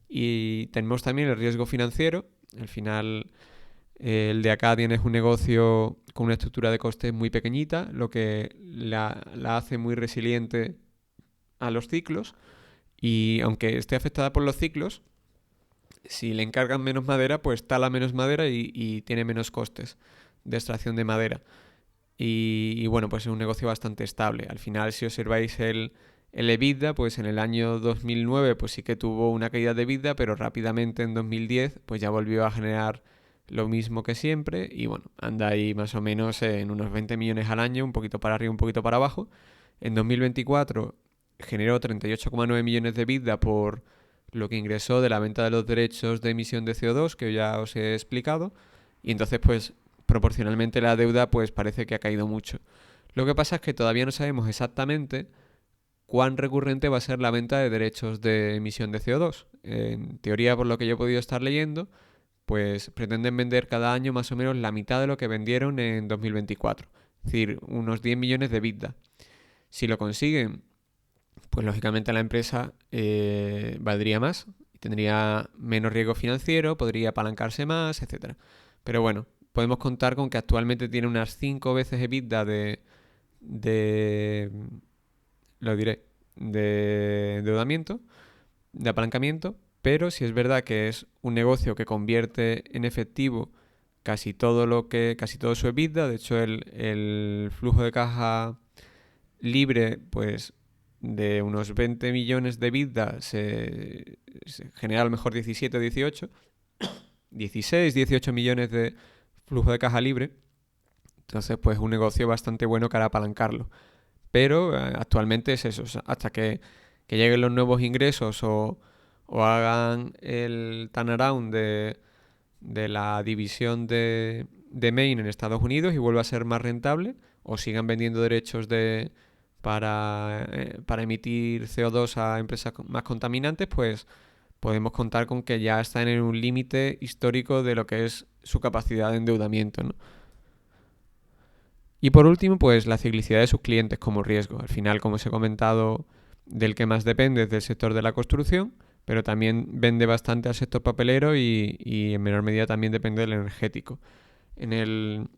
[SPEAKER 1] Y tenemos también el riesgo financiero. Al final el de Acadian es un negocio con una estructura de costes muy pequeñita, lo que la hace muy resiliente a los ciclos. Y aunque esté afectada por los ciclos, si le encargan menos madera, pues tala menos madera y tiene menos costes de extracción de madera. Y bueno, pues es un negocio bastante estable. Al final, si observáis el EBITDA, pues en el año 2009 pues sí que tuvo una caída de EBITDA, pero rápidamente en 2010 pues ya volvió a generar lo mismo que siempre y bueno, anda ahí más o menos en unos 20 millones al año, un poquito para arriba, un poquito para abajo. En 2024 generó 38,9 millones de EBITDA por lo que ingresó de la venta de los derechos de emisión de CO2, que ya os he explicado, y entonces pues proporcionalmente la deuda pues parece que ha caído mucho. Lo que pasa es que todavía no sabemos exactamente cuán recurrente va a ser la venta de derechos de emisión de CO2. En teoría, por lo que yo he podido estar leyendo, pues pretenden vender cada año más o menos la mitad de lo que vendieron en 2024. Es decir, unos 10 millones de EBITDA. Si lo consiguen, pues lógicamente la empresa valdría más, tendría menos riesgo financiero, podría apalancarse más, etcétera. Pero bueno, podemos contar con que actualmente tiene unas 5 veces EBITDA de lo diré, de endeudamiento, de apalancamiento, pero si es verdad que es un negocio que convierte en efectivo casi todo su EBITDA. De hecho, el flujo de caja libre, pues de unos 20 millones de EBITDA se genera a lo mejor 17 o 18, 16, 18 millones de flujo de caja libre. Entonces, pues un negocio bastante bueno para apalancarlo. Pero actualmente es eso, o sea, hasta que lleguen los nuevos ingresos o hagan el turnaround de la división de Maine en Estados Unidos y vuelva a ser más rentable, o sigan vendiendo derechos para emitir CO2 a empresas más contaminantes, pues podemos contar con que ya están en un límite histórico de lo que es su capacidad de endeudamiento, ¿no? Y por último, pues la ciclicidad de sus clientes como riesgo. Al final, como os he comentado, del que más depende es del sector de la construcción, pero también vende bastante al sector papelero y en menor medida también depende del energético. En el,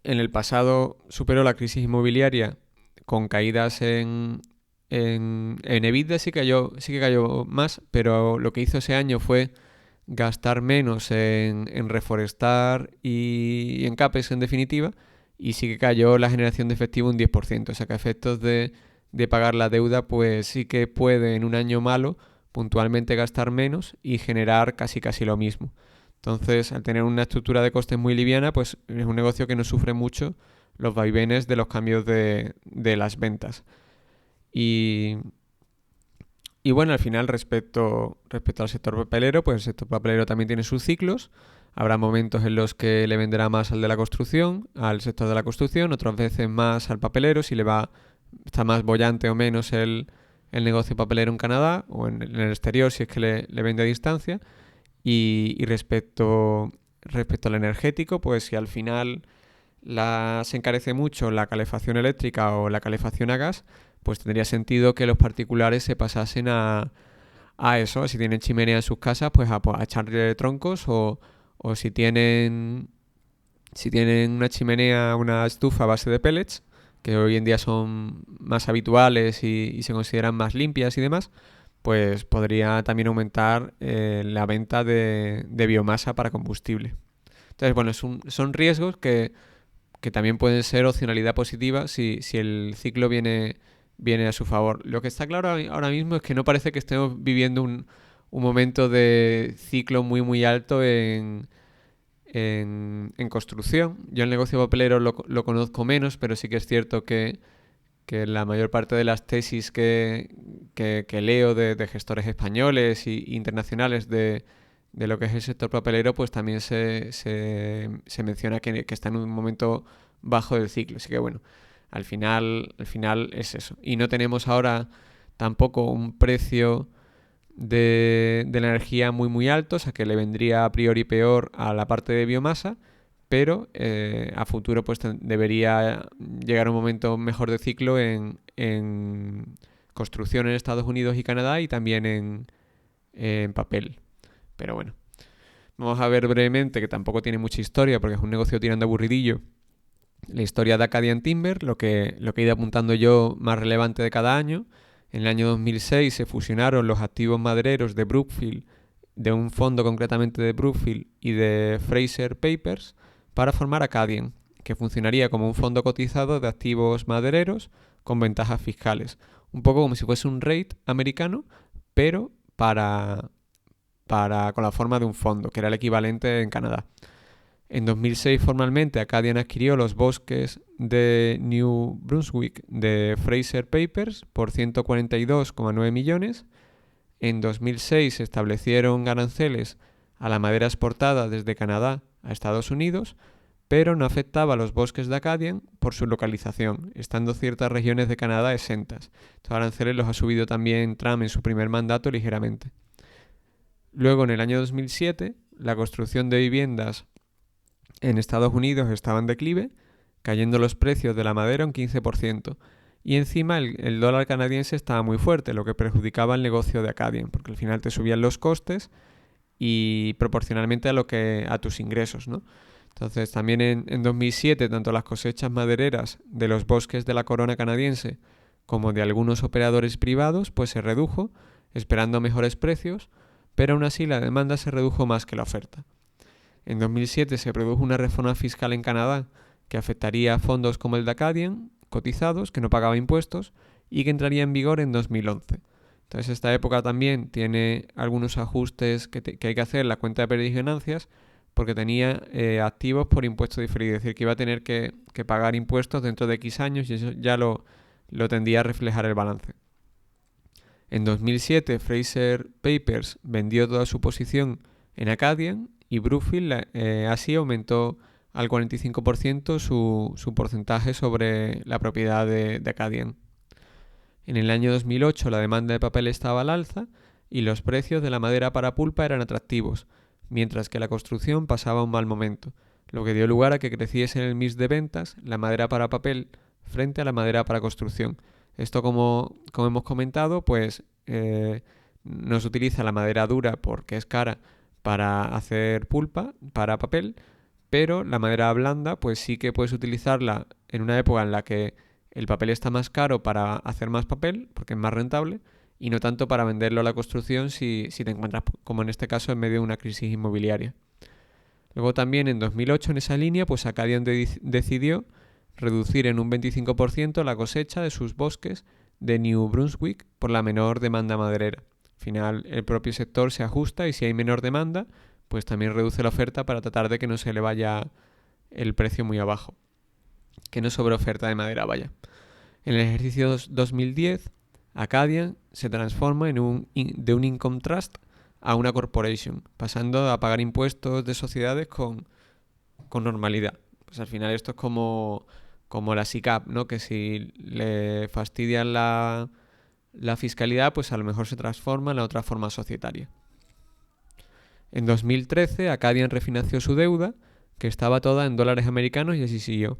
[SPEAKER 1] en el pasado superó la crisis inmobiliaria con caídas en EBITDA, sí que cayó más, pero lo que hizo ese año fue gastar menos en reforestar y en CAPEX en definitiva, y sí que cayó la generación de efectivo un 10%. O sea que a efectos de pagar la deuda, pues sí que puede en un año malo puntualmente gastar menos y generar casi lo mismo. Entonces, al tener una estructura de costes muy liviana, pues es un negocio que no sufre mucho los vaivenes de los cambios de las ventas. Y, y bueno, al final, respecto al sector papelero, pues el sector papelero también tiene sus ciclos. Habrá momentos en los que le venderá más al de la construcción, al sector de la construcción, otras veces más al papelero, si está más bollante o menos el negocio papelero en Canadá o en el exterior, si es que le vende a distancia. Y respecto al energético, pues si al final se encarece mucho la calefacción eléctrica o la calefacción a gas, pues tendría sentido que los particulares se pasasen a eso. Si tienen chimenea en sus casas, pues a echarle troncos, o si tienen una chimenea, una estufa a base de pellets, que hoy en día son más habituales y se consideran más limpias y demás, pues podría también aumentar la venta de biomasa para combustible. Entonces, bueno, son riesgos que también pueden ser opcionalidad positiva si el ciclo viene a su favor. Lo que está claro ahora mismo es que no parece que estemos viviendo un momento de ciclo muy alto en construcción. Yo el negocio papelero lo conozco menos, pero sí que es cierto que la mayor parte de las tesis que leo de gestores españoles e internacionales de lo que es el sector papelero, pues también se menciona que está en un momento bajo del ciclo. Así que bueno, al final es eso. Y no tenemos ahora tampoco un precio de la energía muy alto, o sea que le vendría a priori peor a la parte de biomasa, pero a futuro pues debería llegar un momento mejor de ciclo en construcción en Estados Unidos y Canadá, y también en papel. Pero bueno, vamos a ver brevemente, que tampoco tiene mucha historia porque es un negocio tirando aburridillo, la historia de Acadian Timber, lo que he ido apuntando yo más relevante de cada año. En el año 2006 se fusionaron los activos madereros de Brookfield, de un fondo concretamente de Brookfield y de Fraser Papers, para formar Acadian, que funcionaría como un fondo cotizado de activos madereros con ventajas fiscales. Un poco como si fuese un REIT americano, pero con la forma de un fondo, que era el equivalente en Canadá. En 2006 formalmente Acadian adquirió los bosques de New Brunswick de Fraser Papers por 142,9 millones. En 2006 se establecieron aranceles a la madera exportada desde Canadá a Estados Unidos, pero no afectaba a los bosques de Acadian por su localización, estando ciertas regiones de Canadá exentas. Estos aranceles los ha subido también Trump en su primer mandato ligeramente. Luego, en el año 2007, la construcción de viviendas en Estados Unidos estaba en declive, cayendo los precios de la madera un 15%. Y encima el dólar canadiense estaba muy fuerte, lo que perjudicaba el negocio de Acadian, porque al final te subían los costes y proporcionalmente a tus ingresos, ¿no? Entonces también en 2007 tanto las cosechas madereras de los bosques de la corona canadiense como de algunos operadores privados pues se redujo, esperando mejores precios, pero aún así la demanda se redujo más que la oferta. En 2007 se produjo una reforma fiscal en Canadá que afectaría a fondos como el de Acadian, cotizados, que no pagaba impuestos, y que entraría en vigor en 2011. Entonces esta época también tiene algunos ajustes que hay que hacer en la cuenta de pérdidas y ganancias, porque tenía activos por impuesto diferido, es decir, que iba a tener que pagar impuestos dentro de X años y eso ya lo tendría a reflejar el balance. En 2007 Fraser Papers vendió toda su posición en Acadian y Brookfield así aumentó al 45% su porcentaje sobre la propiedad de Acadian. En el año 2008 la demanda de papel estaba al alza y los precios de la madera para pulpa eran atractivos, mientras que la construcción pasaba un mal momento, lo que dio lugar a que creciese en el mix de ventas la madera para papel frente a la madera para construcción. Esto, como hemos comentado, pues no se utiliza la madera dura porque es cara para hacer pulpa, para papel, pero la madera blanda pues sí que puedes utilizarla en una época en la que el papel está más caro para hacer más papel, porque es más rentable, y no tanto para venderlo a la construcción si te encuentras, como en este caso, en medio de una crisis inmobiliaria. Luego también en 2008 en esa línea, pues Acadian decidió reducir en un 25% la cosecha de sus bosques de New Brunswick por la menor demanda maderera. Al final el propio sector se ajusta y si hay menor demanda, pues también reduce la oferta para tratar de que no se le vaya el precio muy abajo. Que no sobre oferta de madera vaya. En el ejercicio 2010, Acadian se transforma de un income trust a una corporation, pasando a pagar impuestos de sociedades con normalidad. Pues al final esto es como la SICAP, ¿no? Que si le fastidian la fiscalidad, pues a lo mejor se transforma en la otra forma societaria. En 2013, Acadian refinanció su deuda, que estaba toda en dólares americanos, y así siguió.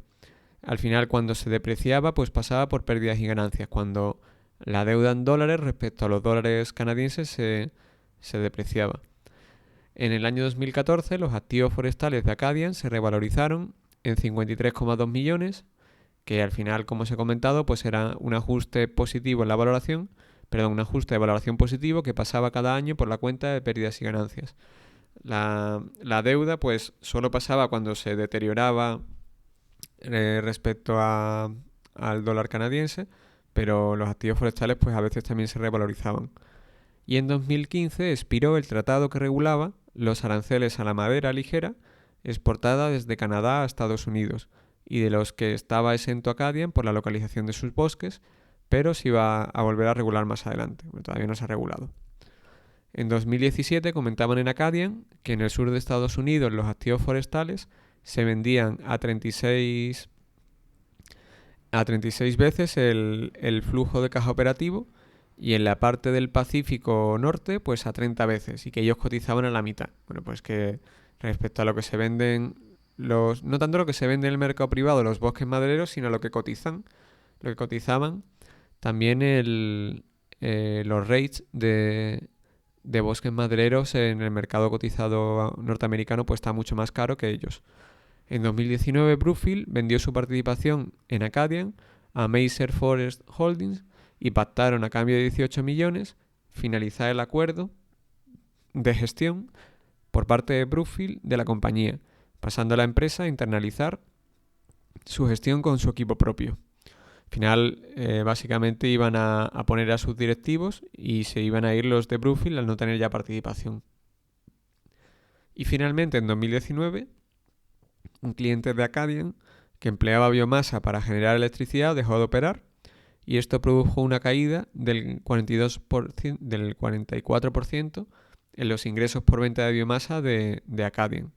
[SPEAKER 1] Al final, cuando se depreciaba, pues pasaba por pérdidas y ganancias. Cuando la deuda en dólares respecto a los dólares canadienses se depreciaba. En el año 2014, los activos forestales de Acadian se revalorizaron en 53,2 millones, que al final, como os he comentado, pues era un ajuste positivo en la valoración, un ajuste de valoración positivo que pasaba cada año por la cuenta de pérdidas y ganancias. La deuda, pues, solo pasaba cuando se deterioraba respecto al dólar canadiense, pero los activos forestales pues a veces también se revalorizaban. Y en 2015 expiró el tratado que regulaba los aranceles a la madera ligera exportada desde Canadá a Estados Unidos y de los que estaba exento Acadian por la localización de sus bosques, pero se iba a volver a regular más adelante, bueno, todavía no se ha regulado. En 2017 comentaban en Acadian que en el sur de Estados Unidos los activos forestales se vendían a 36 veces el flujo de caja operativo y en la parte del Pacífico Norte pues a 30 veces y que ellos cotizaban a la mitad. Bueno, pues que respecto a lo que se venden no tanto lo que se vende en el mercado privado, los bosques madereros, sino lo que cotizaban también los rates de bosques madereros en el mercado cotizado norteamericano pues está mucho más caro que ellos. En 2019 Brookfield vendió su participación en Acadian a Maser Forest Holdings y pactaron a cambio de 18 millones finalizar el acuerdo de gestión por parte de Brookfield de la compañía, pasando a la empresa a internalizar su gestión con su equipo propio. Al final, básicamente iban a poner a sus directivos y se iban a ir los de Brookfield al no tener ya participación. Y finalmente, en 2019, un cliente de Acadian que empleaba biomasa para generar electricidad dejó de operar y esto produjo una caída del 44% en los ingresos por venta de biomasa de Acadian.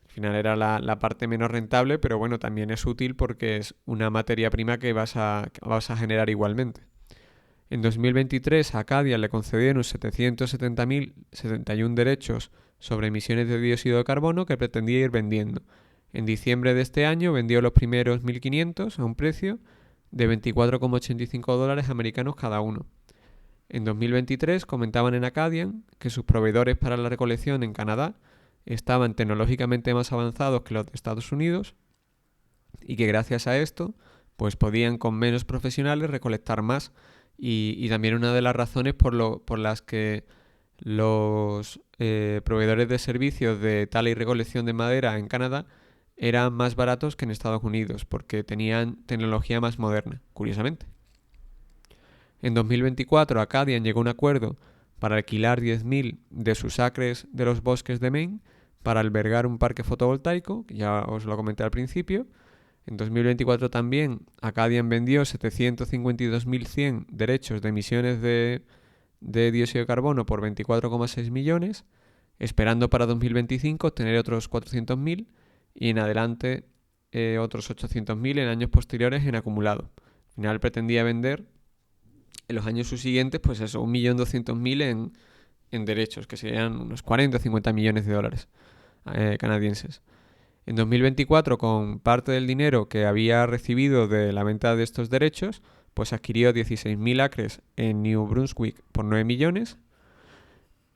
[SPEAKER 1] Al final era la parte menos rentable, pero bueno, también es útil porque es una materia prima que vas a generar igualmente. En 2023 a Acadia le concedieron 770.071 derechos sobre emisiones de dióxido de carbono que pretendía ir vendiendo. En diciembre de este año vendió los primeros 1.500 a un precio de 24,85 dólares americanos cada uno. En 2023 comentaban en Acadian que sus proveedores para la recolección en Canadá estaban tecnológicamente más avanzados que los de Estados Unidos y que gracias a esto pues podían con menos profesionales recolectar más y también una de las razones por las que los proveedores de servicios de tala y recolección de madera en Canadá eran más baratos que en Estados Unidos porque tenían tecnología más moderna, curiosamente. En 2024 Acadian llegó a un acuerdo para alquilar 10.000 de sus acres de los bosques de Maine para albergar un parque fotovoltaico, que ya os lo comenté al principio. En 2024 también Acadian vendió 752.100 derechos de emisiones de dióxido de carbono por 24,6 millones, esperando para 2025 obtener otros 400.000 y en adelante otros 800.000 en años posteriores en acumulado. Al final pretendía vender en los años subsiguientes, pues eso, 1.200.000 en derechos, que serían unos 40 o 50 millones de dólares canadienses. En 2024, con parte del dinero que había recibido de la venta de estos derechos, pues adquirió 16.000 acres en New Brunswick por 9 millones.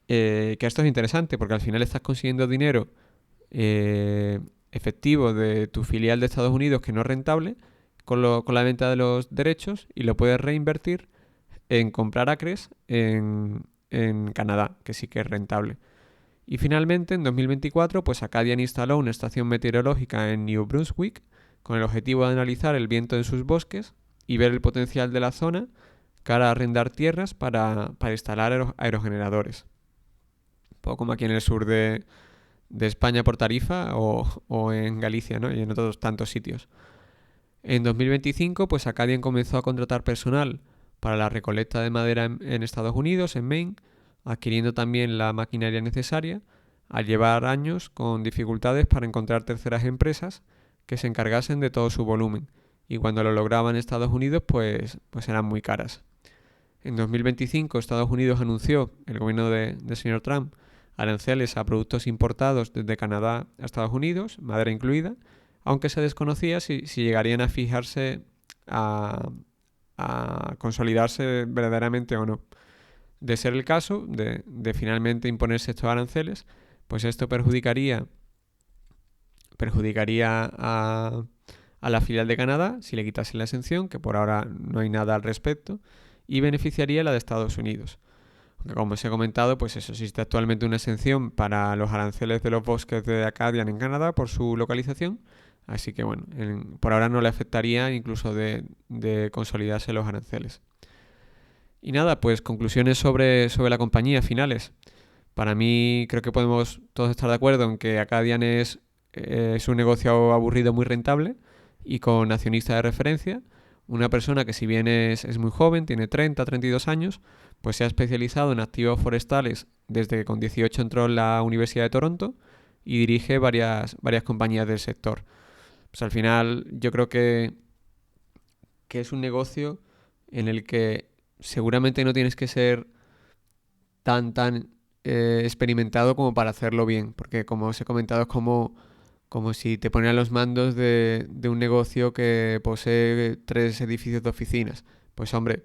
[SPEAKER 1] Que esto es interesante porque al final estás consiguiendo dinero efectivo de tu filial de Estados Unidos que no es rentable con la venta de los derechos y lo puedes reinvertir en comprar acres en Canadá, que sí que es rentable. Y finalmente, en 2024, pues Acadian instaló una estación meteorológica en New Brunswick con el objetivo de analizar el viento en sus bosques y ver el potencial de la zona cara a arrendar tierras para instalar aerogeneradores. Un poco como aquí en el sur de España por Tarifa o en Galicia, ¿no? Y en otros tantos sitios. En 2025, pues Acadian comenzó a contratar personal para la recolecta de madera en Estados Unidos, en Maine, adquiriendo también la maquinaria necesaria, al llevar años con dificultades para encontrar terceras empresas que se encargasen de todo su volumen, y cuando lo lograban en Estados Unidos, pues eran muy caras. En 2025 Estados Unidos anunció, el gobierno del señor Trump, aranceles a productos importados desde Canadá a Estados Unidos, madera incluida, aunque se desconocía si llegarían a fijarse a consolidarse verdaderamente o no. De ser el caso, de finalmente imponerse estos aranceles, pues esto perjudicaría a la filial de Canadá si le quitasen la exención, que por ahora no hay nada al respecto, y beneficiaría a la de Estados Unidos. Aunque como os he comentado, pues eso, existe actualmente una exención para los aranceles de los bosques de Acadian en Canadá por su localización, así que bueno, por ahora no le afectaría incluso de consolidarse los aranceles. Y nada, pues conclusiones sobre la compañía finales. Para mí creo que podemos todos estar de acuerdo en que Acadian es un negocio aburrido muy rentable y con accionista de referencia. Una persona que si bien es muy joven, tiene 32 años, pues se ha especializado en activos forestales desde que con 18 entró en la Universidad de Toronto y dirige varias compañías del sector. Pues al final yo creo que es un negocio en el que seguramente no tienes que ser tan experimentado como para hacerlo bien, porque como os he comentado es como si te ponen a los mandos de un negocio que posee 3 edificios de oficinas. Pues hombre,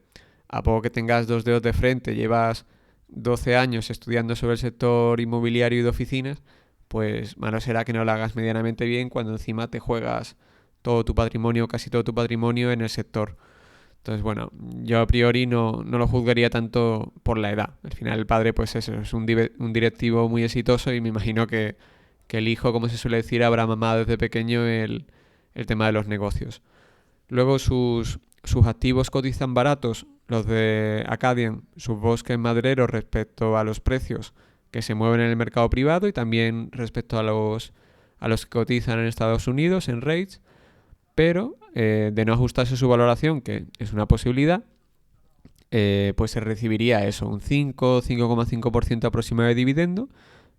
[SPEAKER 1] a poco que tengas 2 dedos de frente, llevas 12 años estudiando sobre el sector inmobiliario y de oficinas, pues malo será que no lo hagas medianamente bien cuando encima te juegas todo tu patrimonio, casi todo tu patrimonio en el sector. Entonces, bueno, yo a priori no lo juzgaría tanto por la edad. Al final el padre, pues eso, es un directivo muy exitoso y me imagino que el hijo, como se suele decir, habrá mamado desde pequeño el tema de los negocios. Luego sus activos cotizan baratos, los de Acadian, sus bosques madereros respecto a los precios que se mueven en el mercado privado y también respecto a los que cotizan en Estados Unidos, en rates, pero de no ajustarse su valoración, que es una posibilidad, pues se recibiría eso, un 5,5% aproximado de dividendo,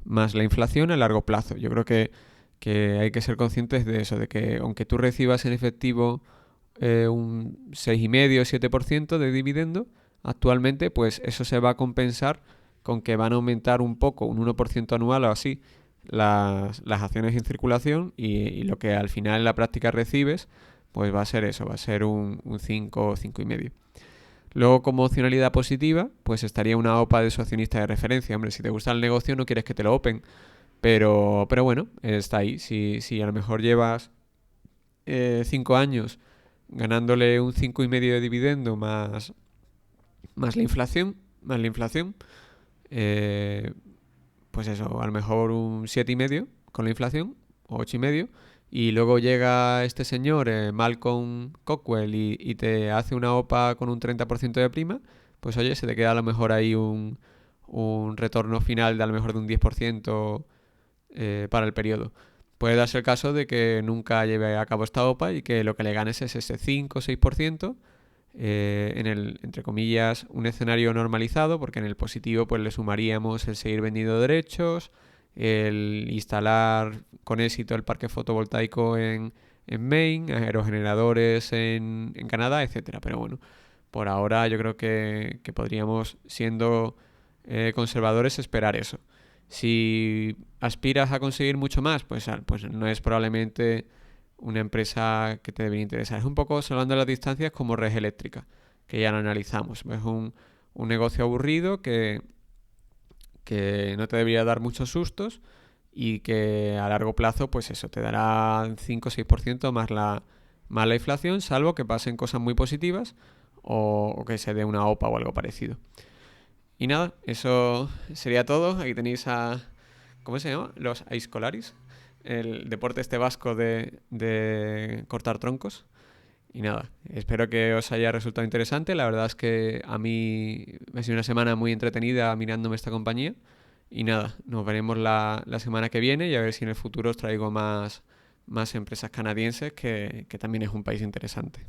[SPEAKER 1] más la inflación a largo plazo. Yo creo que que hay que ser conscientes de eso, de que aunque tú recibas en efectivo un 6,5 o 7% de dividendo, actualmente pues eso se va a compensar con que van a aumentar un poco, un 1% anual o así, las acciones en circulación y lo que al final en la práctica recibes, pues va a ser eso, va a ser un 5 o 5,5. Luego, como opcionalidad positiva, pues estaría una OPA de su accionista de referencia. Hombre, si te gusta el negocio no quieres que te lo open, pero bueno, está ahí. Si a lo mejor llevas 5 años ganándole un 5,5 de dividendo más la inflación, eh, pues eso, a lo mejor un 7,5 con la inflación, o 8,5, y luego llega este señor, Malcolm Cockwell, y te hace una OPA con un 30% de prima, pues oye, se te queda a lo mejor ahí un retorno final de a lo mejor de un 10% para el periodo. Puede darse el caso de que nunca lleve a cabo esta OPA y que lo que le ganes es ese 5 o 6%, en el, entre comillas, un escenario normalizado, porque en el positivo pues le sumaríamos el seguir vendiendo derechos, el instalar con éxito el parque fotovoltaico en Maine, aerogeneradores en Canadá, etcétera. Pero bueno, por ahora yo creo que podríamos, siendo conservadores, esperar eso. Si aspiras a conseguir mucho más, pues no es probablemente una empresa que te debería interesar. Es un poco, salvando las distancias, como Red Eléctrica, que ya lo analizamos. Es un negocio aburrido que no te debería dar muchos sustos y que a largo plazo, pues eso, te dará 5 o 6% más la inflación, salvo que pasen cosas muy positivas o que se dé una OPA o algo parecido. Y nada, eso sería todo. Aquí tenéis a... ¿Cómo se llama? Los aizkolaris. El deporte este vasco de cortar troncos. Y nada, espero que os haya resultado interesante. La verdad es que a mí me ha sido una semana muy entretenida mirándome esta compañía. Y nada, nos veremos la semana que viene y a ver si en el futuro os traigo más empresas canadienses, que también es un país interesante.